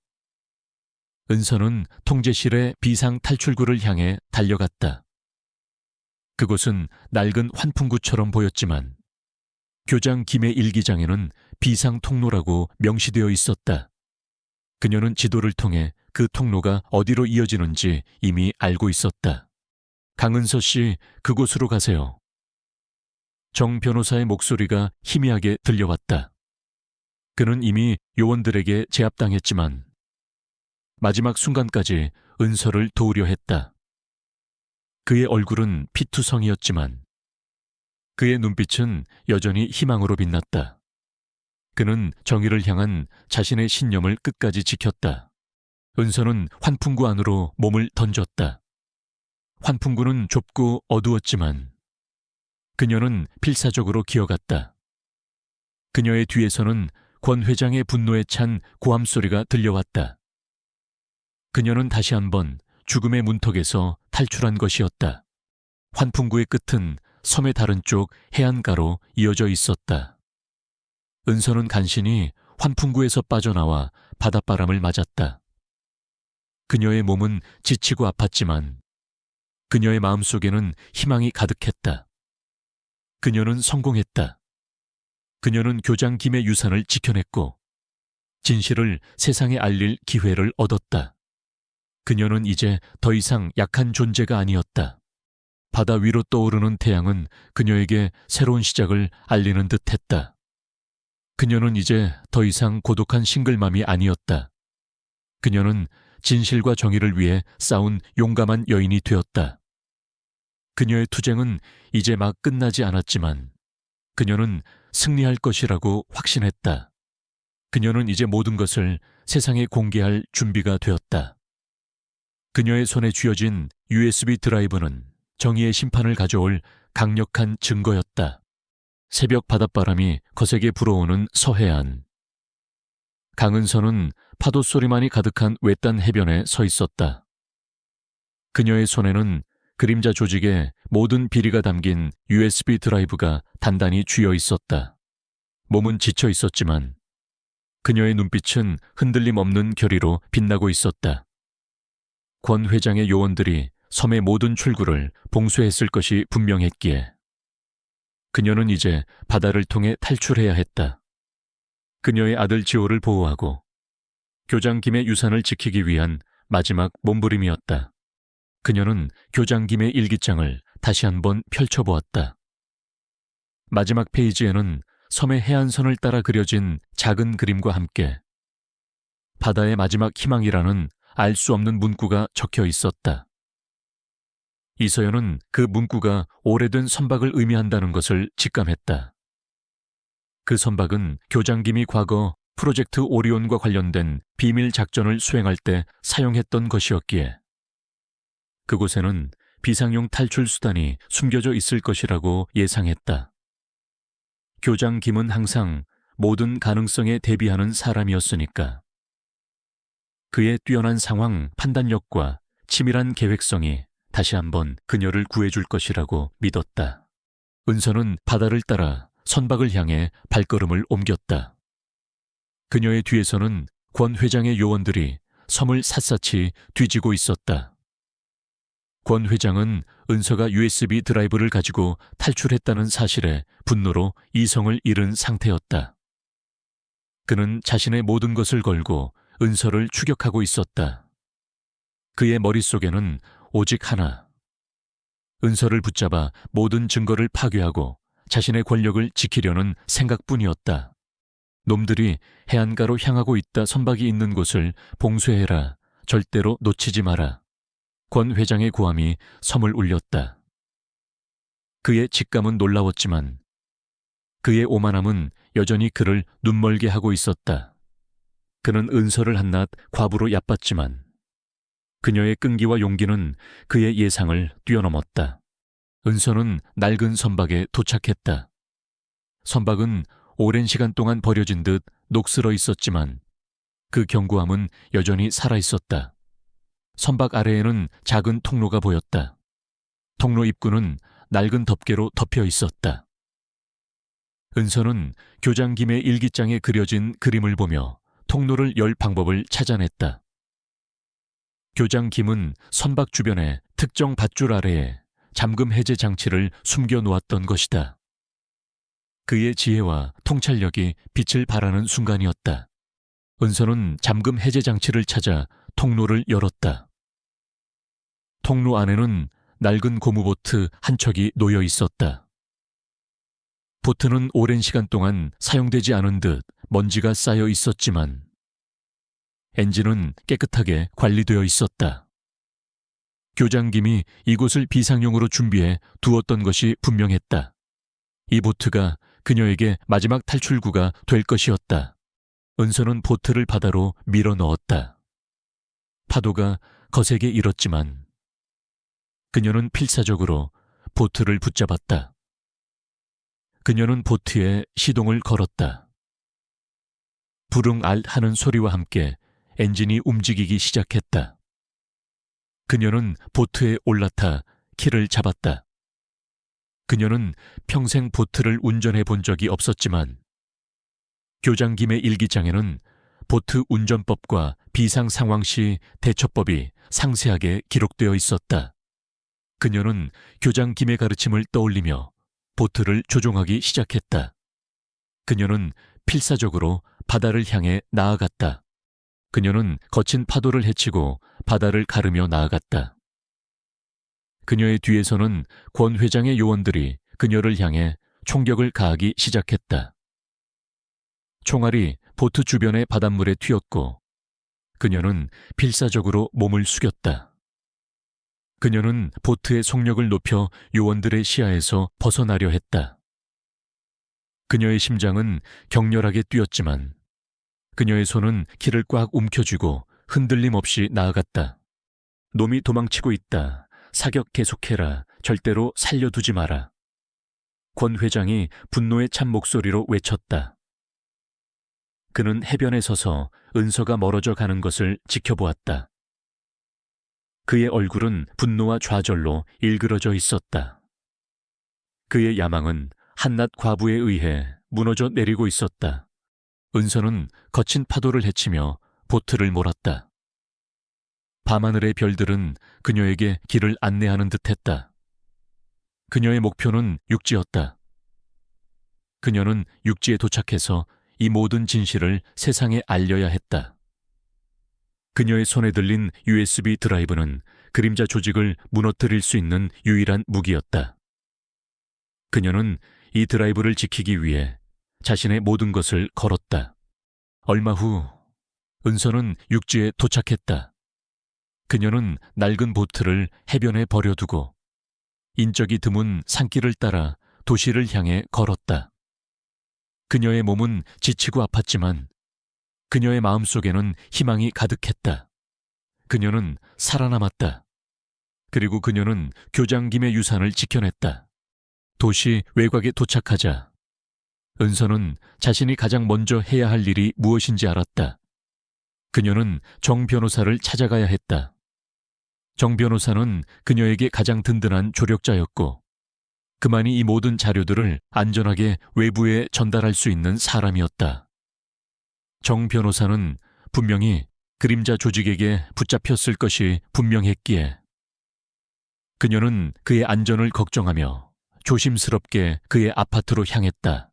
은서는 통제실의 비상 탈출구를 향해 달려갔다. 그곳은 낡은 환풍구처럼 보였지만 교장 김의 일기장에는 비상 통로라고 명시되어 있었다. 그녀는 지도를 통해 그 통로가 어디로 이어지는지 이미 알고 있었다. 강은서 씨, 그곳으로 가세요. 정 변호사의 목소리가 희미하게 들려왔다. 그는 이미 요원들에게 제압당했지만 마지막 순간까지 은서를 도우려 했다. 그의 얼굴은 피투성이었지만 그의 눈빛은 여전히 희망으로 빛났다. 그는 정의를 향한 자신의 신념을 끝까지 지켰다. 은서는 환풍구 안으로 몸을 던졌다. 환풍구는 좁고 어두웠지만 그녀는 필사적으로 기어갔다. 그녀의 뒤에서는 권 회장의 분노에 찬 고함 소리가 들려왔다. 그녀는 다시 한번 죽음의 문턱에서 탈출한 것이었다. 환풍구의 끝은 섬의 다른 쪽 해안가로 이어져 있었다. 은서는 간신히 환풍구에서 빠져나와 바닷바람을 맞았다. 그녀의 몸은 지치고 아팠지만 그녀의 마음속에는 희망이 가득했다. 그녀는 성공했다. 그녀는 교장 김의 유산을 지켜냈고 진실을 세상에 알릴 기회를 얻었다. 그녀는 이제 더 이상 약한 존재가 아니었다. 바다 위로 떠오르는 태양은 그녀에게 새로운 시작을 알리는 듯했다. 그녀는 이제 더 이상 고독한 싱글맘이 아니었다. 그녀는 진실과 정의를 위해 싸운 용감한 여인이 되었다. 그녀의 투쟁은 이제 막 끝나지 않았지만 그녀는 승리할 것이라고 확신했다. 그녀는 이제 모든 것을 세상에 공개할 준비가 되었다. 그녀의 손에 쥐어진 USB 드라이브는 정의의 심판을 가져올 강력한 증거였다. 새벽 바닷바람이 거세게 불어오는 서해안. 강은서는 파도 소리만이 가득한 외딴 해변에 서 있었다. 그녀의 손에는 그림자 조직에 모든 비리가 담긴 USB 드라이브가 단단히 쥐어 있었다. 몸은 지쳐 있었지만 그녀의 눈빛은 흔들림 없는 결의로 빛나고 있었다. 권 회장의 요원들이 섬의 모든 출구를 봉쇄했을 것이 분명했기에 그녀는 이제 바다를 통해 탈출해야 했다. 그녀의 아들 지호를 보호하고 교장 김의 유산을 지키기 위한 마지막 몸부림이었다. 그녀는 교장 김의 일기장을 다시 한번 펼쳐보았다. 마지막 페이지에는 섬의 해안선을 따라 그려진 작은 그림과 함께 바다의 마지막 희망이라는 알 수 없는 문구가 적혀 있었다. 이서연은 그 문구가 오래된 선박을 의미한다는 것을 직감했다. 그 선박은 교장 김이 과거 프로젝트 오리온과 관련된 비밀 작전을 수행할 때 사용했던 것이었기에 그곳에는 비상용 탈출 수단이 숨겨져 있을 것이라고 예상했다. 교장 김은 항상 모든 가능성에 대비하는 사람이었으니까. 그의 뛰어난 상황 판단력과 치밀한 계획성이 다시 한번 그녀를 구해줄 것이라고 믿었다. 은서는 바다를 따라 선박을 향해 발걸음을 옮겼다. 그녀의 뒤에서는 권 회장의 요원들이 섬을 샅샅이 뒤지고 있었다. 권 회장은 은서가 USB 드라이브를 가지고 탈출했다는 사실에 분노로 이성을 잃은 상태였다. 그는 자신의 모든 것을 걸고 은서를 추격하고 있었다. 그의 머릿속에는 오직 하나. 은서를 붙잡아 모든 증거를 파괴하고 자신의 권력을 지키려는 생각뿐이었다. 놈들이 해안가로 향하고 있다 선박이 있는 곳을 봉쇄해라. 절대로 놓치지 마라. 권 회장의 고함이 섬을 울렸다. 그의 직감은 놀라웠지만 그의 오만함은 여전히 그를 눈멀게 하고 있었다. 그는 은서를 한낱 과부로 얕봤지만 그녀의 끈기와 용기는 그의 예상을 뛰어넘었다. 은서는 낡은 선박에 도착했다. 선박은 오랜 시간 동안 버려진 듯 녹슬어 있었지만 그 견고함은 여전히 살아있었다. 선박 아래에는 작은 통로가 보였다. 통로 입구는 낡은 덮개로 덮여 있었다. 은서는 교장 김의 일기장에 그려진 그림을 보며 통로를 열 방법을 찾아냈다. 교장 김은 선박 주변에 특정 밧줄 아래에 잠금 해제 장치를 숨겨 놓았던 것이다. 그의 지혜와 통찰력이 빛을 발하는 순간이었다. 은서는 잠금 해제 장치를 찾아 통로를 열었다. 통로 안에는 낡은 고무보트 한 척이 놓여 있었다. 보트는 오랜 시간 동안 사용되지 않은 듯 먼지가 쌓여 있었지만 엔진은 깨끗하게 관리되어 있었다. 교장김이 이곳을 비상용으로 준비해 두었던 것이 분명했다. 이 보트가 그녀에게 마지막 탈출구가 될 것이었다. 은서는 보트를 바다로 밀어 넣었다. 파도가 거세게 일었지만 그녀는 필사적으로 보트를 붙잡았다. 그녀는 보트에 시동을 걸었다. 부릉알 하는 소리와 함께 엔진이 움직이기 시작했다. 그녀는 보트에 올라타 키를 잡았다. 그녀는 평생 보트를 운전해 본 적이 없었지만 교장 김의 일기장에는 보트 운전법과 비상 상황 시 대처법이 상세하게 기록되어 있었다. 그녀는 교장 김의 가르침을 떠올리며 보트를 조종하기 시작했다. 그녀는 필사적으로 바다를 향해 나아갔다. 그녀는 거친 파도를 헤치고 바다를 가르며 나아갔다. 그녀의 뒤에서는 권 회장의 요원들이 그녀를 향해 총격을 가하기 시작했다. 총알이 보트 주변의 바닷물에 튀었고 그녀는 필사적으로 몸을 숙였다. 그녀는 보트의 속력을 높여 요원들의 시야에서 벗어나려 했다. 그녀의 심장은 격렬하게 뛰었지만 그녀의 손은 키를 꽉 움켜쥐고 흔들림 없이 나아갔다. 놈이 도망치고 있다. 사격 계속해라. 절대로 살려두지 마라. 권 회장이 분노에 찬 목소리로 외쳤다. 그는 해변에 서서 은서가 멀어져 가는 것을 지켜보았다. 그의 얼굴은 분노와 좌절로 일그러져 있었다. 그의 야망은 한낱 과부에 의해 무너져 내리고 있었다. 은서는 거친 파도를 헤치며 보트를 몰았다. 밤하늘의 별들은 그녀에게 길을 안내하는 듯했다. 그녀의 목표는 육지였다. 그녀는 육지에 도착해서 이 모든 진실을 세상에 알려야 했다. 그녀의 손에 들린 USB 드라이브는 그림자 조직을 무너뜨릴 수 있는 유일한 무기였다. 그녀는 이 드라이브를 지키기 위해 자신의 모든 것을 걸었다. 얼마 후 은서는 육지에 도착했다. 그녀는 낡은 보트를 해변에 버려두고 인적이 드문 산길을 따라 도시를 향해 걸었다. 그녀의 몸은 지치고 아팠지만 그녀의 마음속에는 희망이 가득했다. 그녀는 살아남았다. 그리고 그녀는 교장 김의 유산을 지켜냈다. 도시 외곽에 도착하자 은서는 자신이 가장 먼저 해야 할 일이 무엇인지 알았다. 그녀는 정 변호사를 찾아가야 했다. 정 변호사는 그녀에게 가장 든든한 조력자였고 그만이 이 모든 자료들을 안전하게 외부에 전달할 수 있는 사람이었다. 정 변호사는 분명히 그림자 조직에게 붙잡혔을 것이 분명했기에 그녀는 그의 안전을 걱정하며 조심스럽게 그의 아파트로 향했다.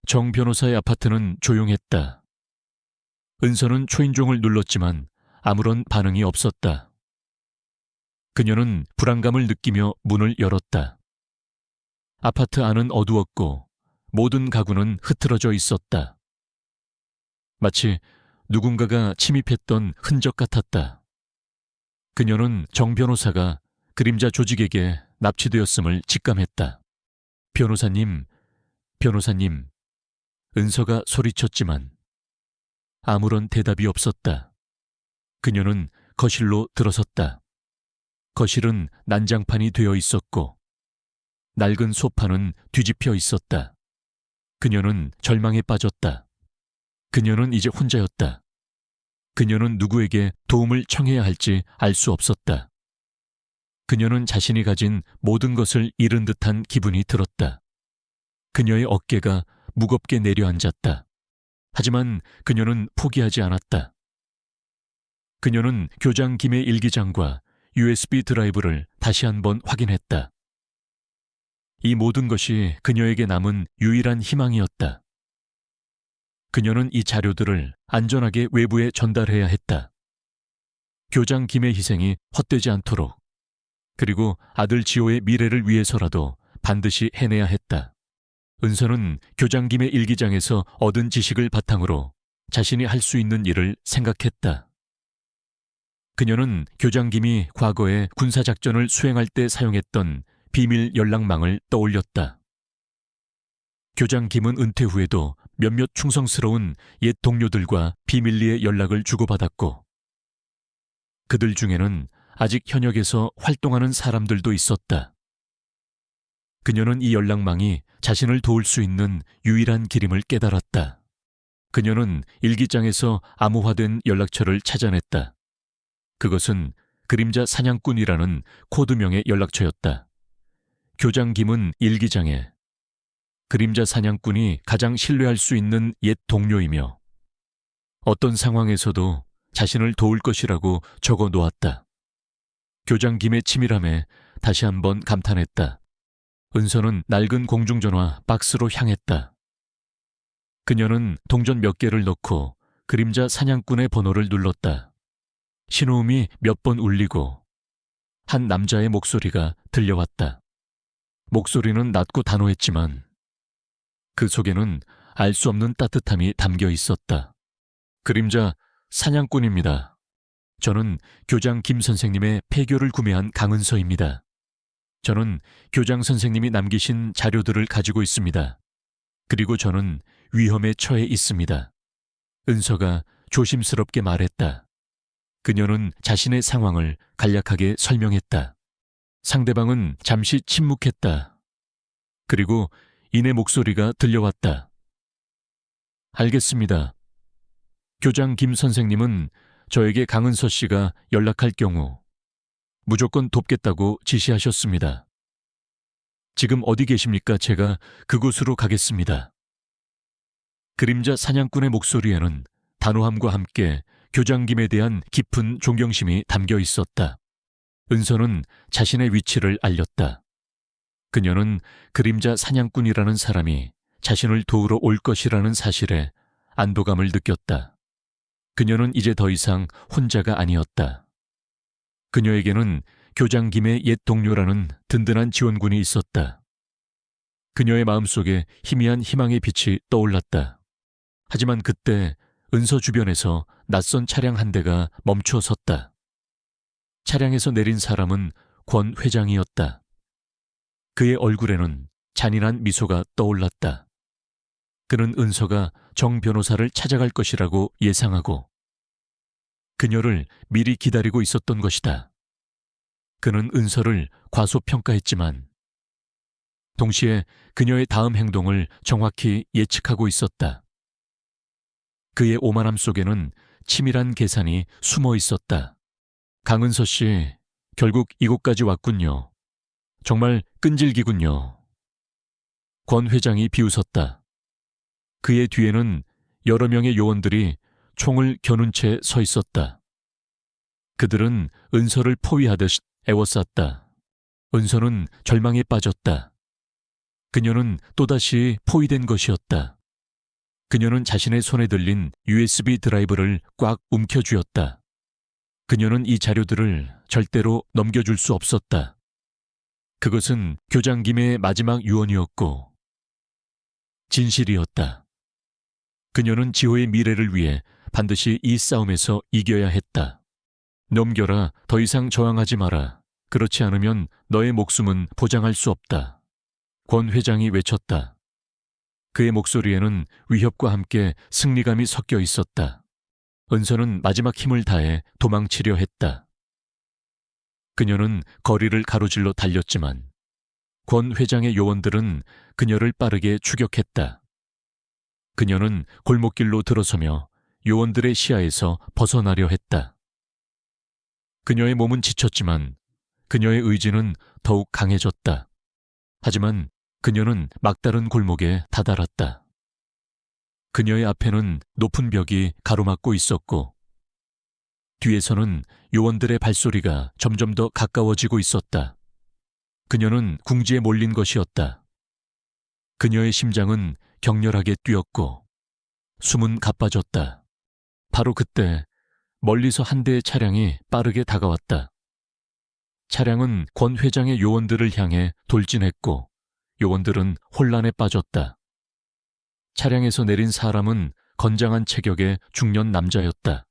정 변호사의 아파트는 조용했다. 은서는 초인종을 눌렀지만 아무런 반응이 없었다. 그녀는 불안감을 느끼며 문을 열었다. 아파트 안은 어두웠고 모든 가구는 흐트러져 있었다. 마치 누군가가 침입했던 흔적 같았다. 그녀는 정 변호사가 그림자 조직에게 납치되었음을 직감했다. 변호사님, 변호사님, 은서가 소리쳤지만 아무런 대답이 없었다. 그녀는 거실로 들어섰다. 거실은 난장판이 되어 있었고 낡은 소파는 뒤집혀 있었다. 그녀는 절망에 빠졌다. 그녀는 이제 혼자였다. 그녀는 누구에게 도움을 청해야 할지 알 수 없었다. 그녀는 자신이 가진 모든 것을 잃은 듯한 기분이 들었다. 그녀의 어깨가 무겁게 내려앉았다. 하지만 그녀는 포기하지 않았다. 그녀는 교장 김의 일기장과 USB 드라이브를 다시 한번 확인했다. 이 모든 것이 그녀에게 남은 유일한 희망이었다. 그녀는 이 자료들을 안전하게 외부에 전달해야 했다. 교장 김의 희생이 헛되지 않도록, 그리고 아들 지호의 미래를 위해서라도 반드시 해내야 했다. 은서는 교장 김의 일기장에서 얻은 지식을 바탕으로 자신이 할 수 있는 일을 생각했다. 그녀는 교장 김이 과거에 군사작전을 수행할 때 사용했던 비밀 연락망을 떠올렸다. 교장 김은 은퇴 후에도 몇몇 충성스러운 옛 동료들과 비밀리에 연락을 주고받았고, 그들 중에는 아직 현역에서 활동하는 사람들도 있었다. 그녀는 이 연락망이 자신을 도울 수 있는 유일한 길임을 깨달았다. 그녀는 일기장에서 암호화된 연락처를 찾아냈다. 그것은 그림자 사냥꾼이라는 코드명의 연락처였다. 교장 김은 일기장에 그림자 사냥꾼이 가장 신뢰할 수 있는 옛 동료이며 어떤 상황에서도 자신을 도울 것이라고 적어 놓았다. 교장 김의 치밀함에 다시 한번 감탄했다. 은서는 낡은 공중전화 박스로 향했다. 그녀는 동전 몇 개를 넣고 그림자 사냥꾼의 번호를 눌렀다. 신호음이 몇 번 울리고 한 남자의 목소리가 들려왔다. 목소리는 낮고 단호했지만 그 속에는 알 수 없는 따뜻함이 담겨 있었다. 그림자 사냥꾼입니다. 저는 교장 김 선생님의 폐교를 구매한 강은서입니다. 저는 교장 선생님이 남기신 자료들을 가지고 있습니다. 그리고 저는 위험에 처해 있습니다. 은서가 조심스럽게 말했다. 그녀는 자신의 상황을 간략하게 설명했다. 상대방은 잠시 침묵했다. 그리고 이내 목소리가 들려왔다. 알겠습니다. 교장 김 선생님은 저에게 강은서 씨가 연락할 경우 무조건 돕겠다고 지시하셨습니다. 지금 어디 계십니까? 제가 그곳으로 가겠습니다. 그림자 사냥꾼의 목소리에는 단호함과 함께 교장 김에 대한 깊은 존경심이 담겨 있었다. 은서는 자신의 위치를 알렸다. 그녀는 그림자 사냥꾼이라는 사람이 자신을 도우러 올 것이라는 사실에 안도감을 느꼈다. 그녀는 이제 더 이상 혼자가 아니었다. 그녀에게는 교장 김의 옛 동료라는 든든한 지원군이 있었다. 그녀의 마음속에 희미한 희망의 빛이 떠올랐다. 하지만 그때 은서 주변에서 낯선 차량 한 대가 멈춰 섰다. 차량에서 내린 사람은 권 회장이었다. 그의 얼굴에는 잔인한 미소가 떠올랐다. 그는 은서가 정 변호사를 찾아갈 것이라고 예상하고 그녀를 미리 기다리고 있었던 것이다. 그는 은서를 과소평가했지만 동시에 그녀의 다음 행동을 정확히 예측하고 있었다. 그의 오만함 속에는 치밀한 계산이 숨어 있었다. 강은서 씨, 결국 이곳까지 왔군요. 정말 끈질기군요. 권 회장이 비웃었다. 그의 뒤에는 여러 명의 요원들이 총을 겨눈 채 서 있었다. 그들은 은서를 포위하듯 애워쌌다. 은서는 절망에 빠졌다. 그녀는 또다시 포위된 것이었다. 그녀는 자신의 손에 들린 USB 드라이브를 꽉 움켜쥐었다. 그녀는 이 자료들을 절대로 넘겨줄 수 없었다. 그것은 교장 김의 마지막 유언이었고 진실이었다. 그녀는 지호의 미래를 위해 반드시 이 싸움에서 이겨야 했다. 넘겨라, 더 이상 저항하지 마라. 그렇지 않으면 너의 목숨은 보장할 수 없다. 권 회장이 외쳤다. 그의 목소리에는 위협과 함께 승리감이 섞여 있었다. 은서는 마지막 힘을 다해 도망치려 했다. 그녀는 거리를 가로질러 달렸지만 권 회장의 요원들은 그녀를 빠르게 추격했다. 그녀는 골목길로 들어서며 요원들의 시야에서 벗어나려 했다. 그녀의 몸은 지쳤지만 그녀의 의지는 더욱 강해졌다. 하지만 그녀는 막다른 골목에 다다랐다. 그녀의 앞에는 높은 벽이 가로막고 있었고 뒤에서는 요원들의 발소리가 점점 더 가까워지고 있었다. 그녀는 궁지에 몰린 것이었다. 그녀의 심장은 격렬하게 뛰었고 숨은 가빠졌다. 바로 그때 멀리서 한 대의 차량이 빠르게 다가왔다. 차량은 권 회장의 요원들을 향해 돌진했고 요원들은 혼란에 빠졌다. 차량에서 내린 사람은 건장한 체격의 중년 남자였다.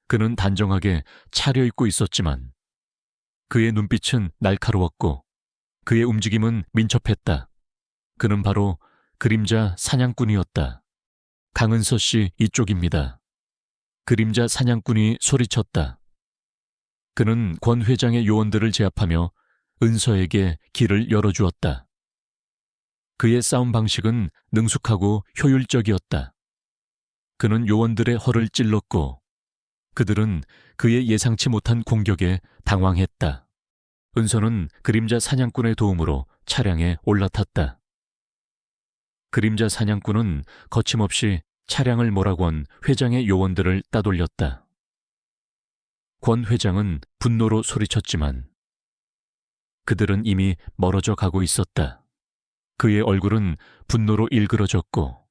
그는 단정하게 차려입고 있었지만 그의 눈빛은 날카로웠고 그의 움직임은 민첩했다. 그는 바로 그림자 사냥꾼이었다. 강은서 씨 이쪽입니다. 그림자 사냥꾼이 소리쳤다. 그는 권 회장의 요원들을 제압하며 은서에게 길을 열어주었다. 그의 싸움 방식은 능숙하고 효율적이었다. 그는 요원들의 허를 찔렀고 그들은 그의 예상치 못한 공격에 당황했다. 은서는 그림자 사냥꾼의 도움으로 차량에 올라탔다. 그림자 사냥꾼은 거침없이 차량을 몰아권 회장의 요원들을 따돌렸다. 권 회장은 분노로 소리쳤지만 그들은 이미 멀어져 가고 있었다. 그의 얼굴은 분노로 일그러졌고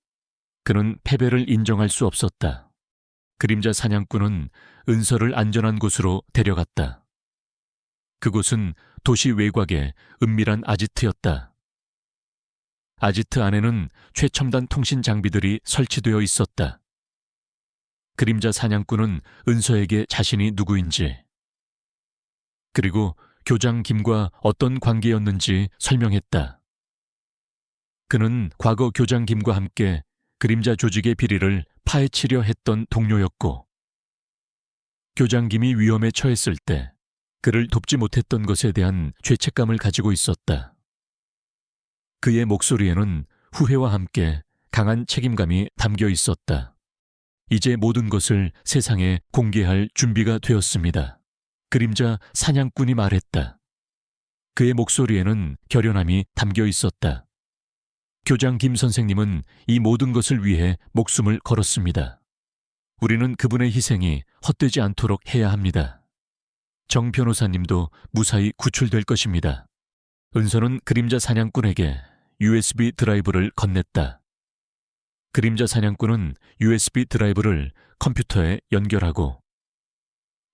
그는 패배를 인정할 수 없었다. 그림자 사냥꾼은 은서를 안전한 곳으로 데려갔다. 그곳은 도시 외곽의 은밀한 아지트였다. 아지트 안에는 최첨단 통신 장비들이 설치되어 있었다. 그림자 사냥꾼은 은서에게 자신이 누구인지 그리고 교장 김과 어떤 관계였는지 설명했다. 그는 과거 교장 김과 함께 그림자 조직의 비리를 파헤치려 했던 동료였고 교장 김이 위험에 처했을 때 그를 돕지 못했던 것에 대한 죄책감을 가지고 있었다. 그의 목소리에는 후회와 함께 강한 책임감이 담겨 있었다. 이제 모든 것을 세상에 공개할 준비가 되었습니다. 그림자 사냥꾼이 말했다. 그의 목소리에는 결연함이 담겨 있었다. 교장 김 선생님은 이 모든 것을 위해 목숨을 걸었습니다. 우리는 그분의 희생이 헛되지 않도록 해야 합니다. 정 변호사님도 무사히 구출될 것입니다. 은서는 그림자 사냥꾼에게 USB 드라이브를 건넸다. 그림자 사냥꾼은 USB 드라이브를 컴퓨터에 연결하고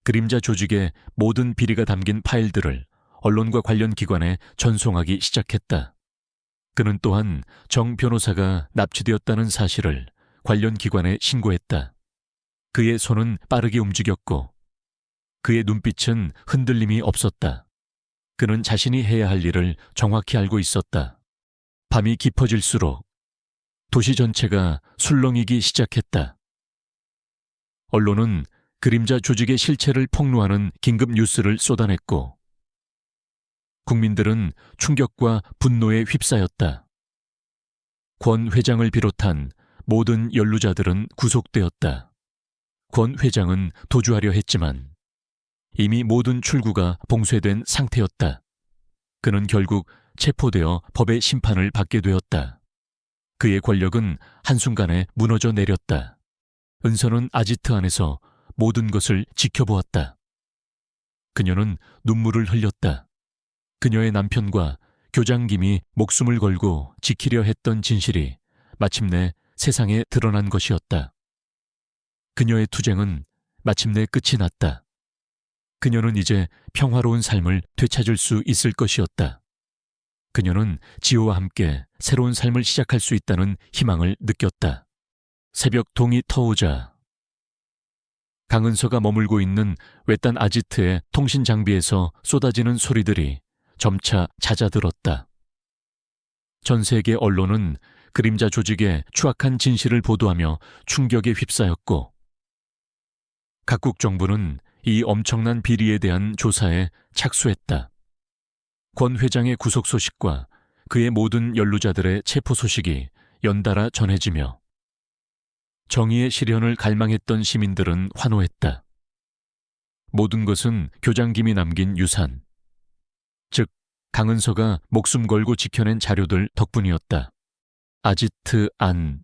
그림자 조직의 모든 비리가 담긴 파일들을 언론과 관련 기관에 전송하기 시작했다. 그는 또한 정 변호사가 납치되었다는 사실을 관련 기관에 신고했다. 그의 손은 빠르게 움직였고 그의 눈빛은 흔들림이 없었다. 그는 자신이 해야 할 일을 정확히 알고 있었다. 밤이 깊어질수록 도시 전체가 술렁이기 시작했다. 언론은 그림자 조직의 실체를 폭로하는 긴급 뉴스를 쏟아냈고 국민들은 충격과 분노에 휩싸였다. 권 회장을 비롯한 모든 연루자들은 구속되었다. 권 회장은 도주하려 했지만 이미 모든 출구가 봉쇄된 상태였다. 그는 결국 체포되어 법의 심판을 받게 되었다. 그의 권력은 한순간에 무너져 내렸다. 은서는 아지트 안에서 모든 것을 지켜보았다. 그녀는 눈물을 흘렸다. 그녀의 남편과 교장 김이 목숨을 걸고 지키려 했던 진실이 마침내 세상에 드러난 것이었다. 그녀의 투쟁은 마침내 끝이 났다. 그녀는 이제 평화로운 삶을 되찾을 수 있을 것이었다. 그녀는 지호와 함께 새로운 삶을 시작할 수 있다는 희망을 느꼈다. 새벽 동이 터오자 강은서가 머물고 있는 외딴 아지트의 통신 장비에서 쏟아지는 소리들이 점차 잦아들었다. 전 세계 언론은 그림자 조직의 추악한 진실을 보도하며 충격에 휩싸였고 각국 정부는 이 엄청난 비리에 대한 조사에 착수했다. 권 회장의 구속 소식과 그의 모든 연루자들의 체포 소식이 연달아 전해지며 정의의 실현을 갈망했던 시민들은 환호했다. 모든 것은 교장 김이 남긴 유산, 즉 강은서가 목숨 걸고 지켜낸 자료들 덕분이었다. 아지트 안,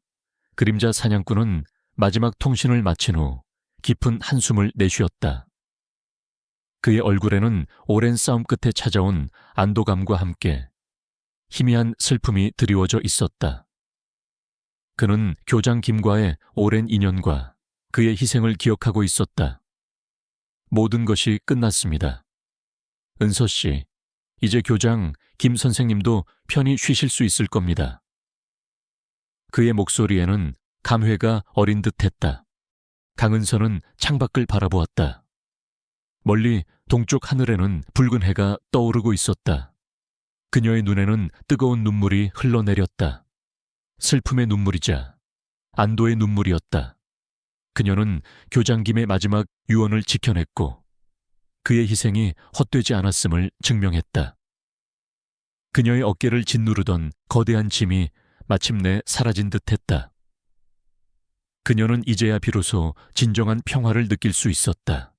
그림자 사냥꾼은 마지막 통신을 마친 후 깊은 한숨을 내쉬었다. 그의 얼굴에는 오랜 싸움 끝에 찾아온 안도감과 함께 희미한 슬픔이 드리워져 있었다. 그는 교장 김과의 오랜 인연과 그의 희생을 기억하고 있었다. 모든 것이 끝났습니다. 은서 씨, 이제 교장 김 선생님도 편히 쉬실 수 있을 겁니다. 그의 목소리에는 감회가 어린 듯했다. 강은서는 창밖을 바라보았다. 멀리 동쪽 하늘에는 붉은 해가 떠오르고 있었다. 그녀의 눈에는 뜨거운 눈물이 흘러내렸다. 슬픔의 눈물이자 안도의 눈물이었다. 그녀는 교장 김의 마지막 유언을 지켜냈고 그의 희생이 헛되지 않았음을 증명했다. 그녀의 어깨를 짓누르던 거대한 짐이 마침내 사라진 듯했다. 그녀는 이제야 비로소 진정한 평화를 느낄 수 있었다.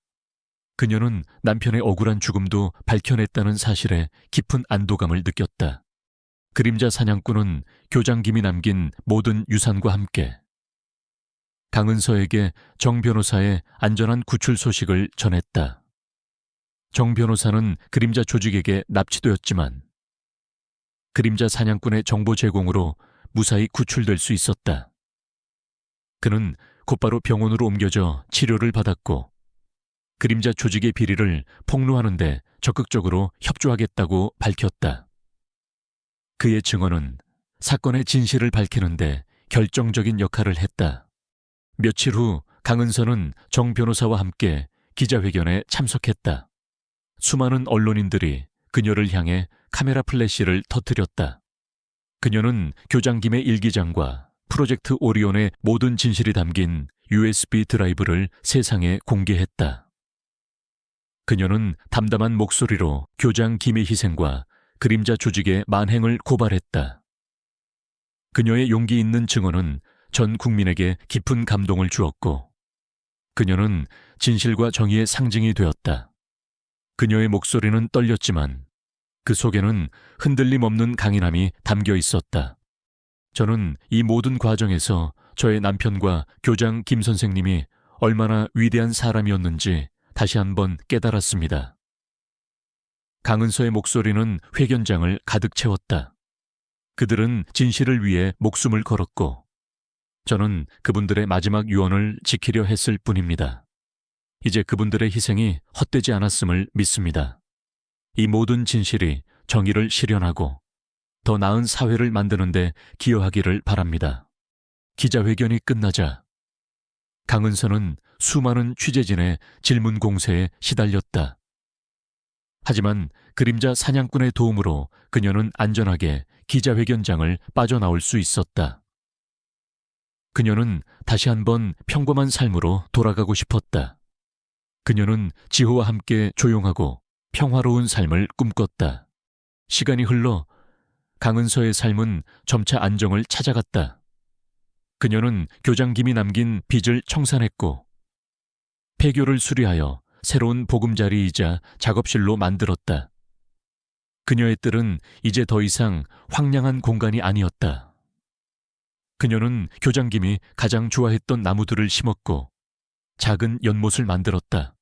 그녀는 남편의 억울한 죽음도 밝혀냈다는 사실에 깊은 안도감을 느꼈다. 그림자 사냥꾼은 교장 김이 남긴 모든 유산과 함께 강은서에게 정 변호사의 안전한 구출 소식을 전했다. 정 변호사는 그림자 조직에게 납치되었지만 그림자 사냥꾼의 정보 제공으로 무사히 구출될 수 있었다. 그는 곧바로 병원으로 옮겨져 치료를 받았고 그림자 조직의 비리를 폭로하는 데 적극적으로 협조하겠다고 밝혔다. 그의 증언은 사건의 진실을 밝히는 데 결정적인 역할을 했다. 며칠 후 강은서는 정 변호사와 함께 기자회견에 참석했다. 수많은 언론인들이 그녀를 향해 카메라 플래시를 터뜨렸다. 그녀는 교장 김의 일기장과 프로젝트 오리온의 모든 진실이 담긴 USB 드라이브를 세상에 공개했다. 그녀는 담담한 목소리로 교장 김의 희생과 그림자 조직의 만행을 고발했다. 그녀의 용기 있는 증언은 전 국민에게 깊은 감동을 주었고 그녀는 진실과 정의의 상징이 되었다. 그녀의 목소리는 떨렸지만 그 속에는 흔들림 없는 강인함이 담겨 있었다. 저는 이 모든 과정에서 저의 남편과 교장 김 선생님이 얼마나 위대한 사람이었는지 다시 한번 깨달았습니다. 강은서의 목소리는 회견장을 가득 채웠다. 그들은 진실을 위해 목숨을 걸었고 저는 그분들의 마지막 유언을 지키려 했을 뿐입니다. 이제 그분들의 희생이 헛되지 않았음을 믿습니다. 이 모든 진실이 정의를 실현하고 더 나은 사회를 만드는 데 기여하기를 바랍니다. 기자회견이 끝나자 강은서는 수많은 취재진의 질문 공세에 시달렸다. 하지만 그림자 사냥꾼의 도움으로 그녀는 안전하게 기자회견장을 빠져나올 수 있었다. 그녀는 다시 한번 평범한 삶으로 돌아가고 싶었다. 그녀는 지호와 함께 조용하고 평화로운 삶을 꿈꿨다. 시간이 흘러 강은서의 삶은 점차 안정을 찾아갔다. 그녀는 교장 김이 남긴 빚을 청산했고 폐교를 수리하여 새로운 보금자리이자 작업실로 만들었다. 그녀의 뜰은 이제 더 이상 황량한 공간이 아니었다. 그녀는 교장 김이 가장 좋아했던 나무들을 심었고 작은 연못을 만들었다.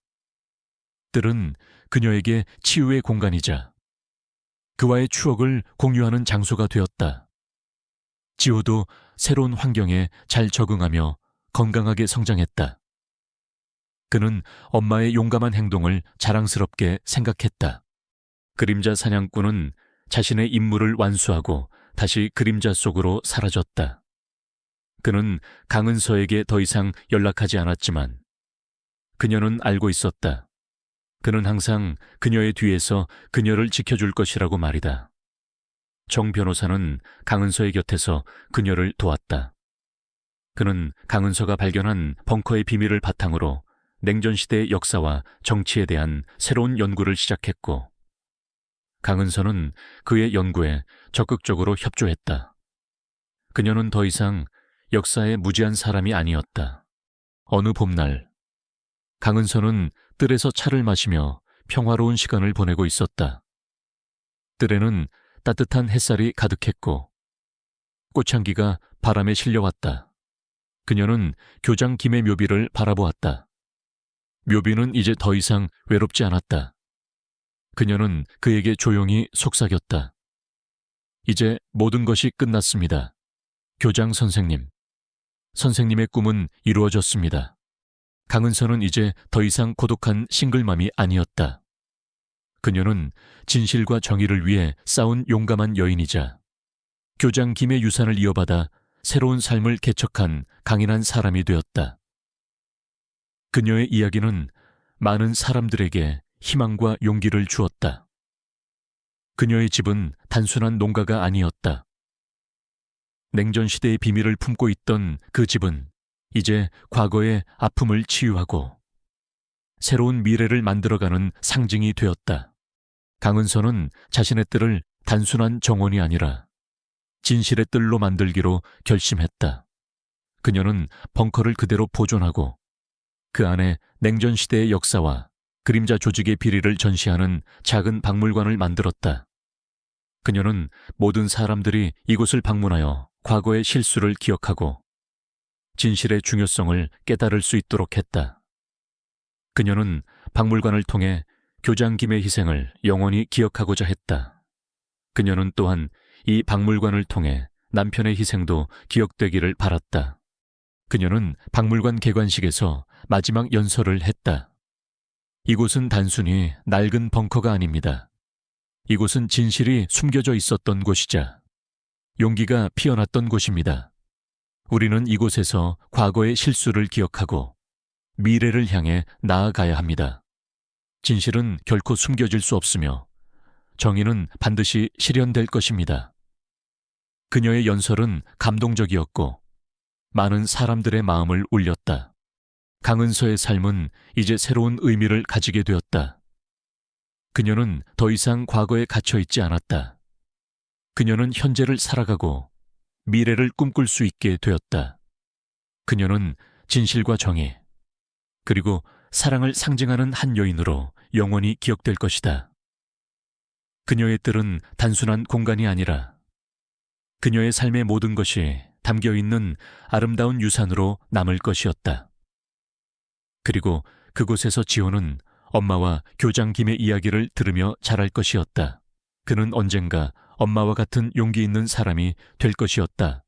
뜰은 그녀에게 치유의 공간이자 그와의 추억을 공유하는 장소가 되었다. 지호도 새로운 환경에 잘 적응하며 건강하게 성장했다. 그는 엄마의 용감한 행동을 자랑스럽게 생각했다. 그림자 사냥꾼은 자신의 임무를 완수하고 다시 그림자 속으로 사라졌다. 그는 강은서에게 더 이상 연락하지 않았지만 그녀는 알고 있었다. 그는 항상 그녀의 뒤에서 그녀를 지켜줄 것이라고 말이다. 정 변호사는 강은서의 곁에서 그녀를 도왔다. 그는 강은서가 발견한 벙커의 비밀을 바탕으로 냉전시대의 역사와 정치에 대한 새로운 연구를 시작했고 강은서는 그의 연구에 적극적으로 협조했다. 그녀는 더 이상 역사에 무지한 사람이 아니었다. 어느 봄날, 강은서는 뜰에서 차를 마시며 평화로운 시간을 보내고 있었다. 뜰에는 따뜻한 햇살이 가득했고 꽃향기가 바람에 실려왔다. 그녀는 교장 김의 묘비를 바라보았다. 묘비는 이제 더 이상 외롭지 않았다. 그녀는 그에게 조용히 속삭였다. 이제 모든 것이 끝났습니다. 교장 선생님. 선생님의 꿈은 이루어졌습니다. 강은서는 이제 더 이상 고독한 싱글맘이 아니었다. 그녀는 진실과 정의를 위해 싸운 용감한 여인이자 교장 김의 유산을 이어받아 새로운 삶을 개척한 강인한 사람이 되었다. 그녀의 이야기는 많은 사람들에게 희망과 용기를 주었다. 그녀의 집은 단순한 농가가 아니었다. 냉전시대의 비밀을 품고 있던 그 집은 이제 과거의 아픔을 치유하고 새로운 미래를 만들어가는 상징이 되었다. 강은서는 자신의 뜰을 단순한 정원이 아니라 진실의 뜰로 만들기로 결심했다. 그녀는 벙커를 그대로 보존하고 그 안에 냉전시대의 역사와 그림자 조직의 비리를 전시하는 작은 박물관을 만들었다. 그녀는 모든 사람들이 이곳을 방문하여 과거의 실수를 기억하고 진실의 중요성을 깨달을 수 있도록 했다. 그녀는 박물관을 통해 교장 김의 희생을 영원히 기억하고자 했다. 그녀는 또한 이 박물관을 통해 남편의 희생도 기억되기를 바랐다. 그녀는 박물관 개관식에서 마지막 연설을 했다. 이곳은 단순히 낡은 벙커가 아닙니다. 이곳은 진실이 숨겨져 있었던 곳이자 용기가 피어났던 곳입니다. 우리는 이곳에서 과거의 실수를 기억하고 미래를 향해 나아가야 합니다. 진실은 결코 숨겨질 수 없으며 정의는 반드시 실현될 것입니다. 그녀의 연설은 감동적이었고 많은 사람들의 마음을 울렸다. 강은서의 삶은 이제 새로운 의미를 가지게 되었다. 그녀는 더 이상 과거에 갇혀 있지 않았다. 그녀는 현재를 살아가고 미래를 꿈꿀 수 있게 되었다. 그녀는 진실과 정의, 그리고 사랑을 상징하는 한 여인으로 영원히 기억될 것이다. 그녀의 뜰은 단순한 공간이 아니라 그녀의 삶의 모든 것이 담겨있는 아름다운 유산으로 남을 것이었다. 그리고 그곳에서 지호는 엄마와 교장 김의 이야기를 들으며 자랄 것이었다. 그는 언젠가 엄마와 같은 용기 있는 사람이 될 것이었다.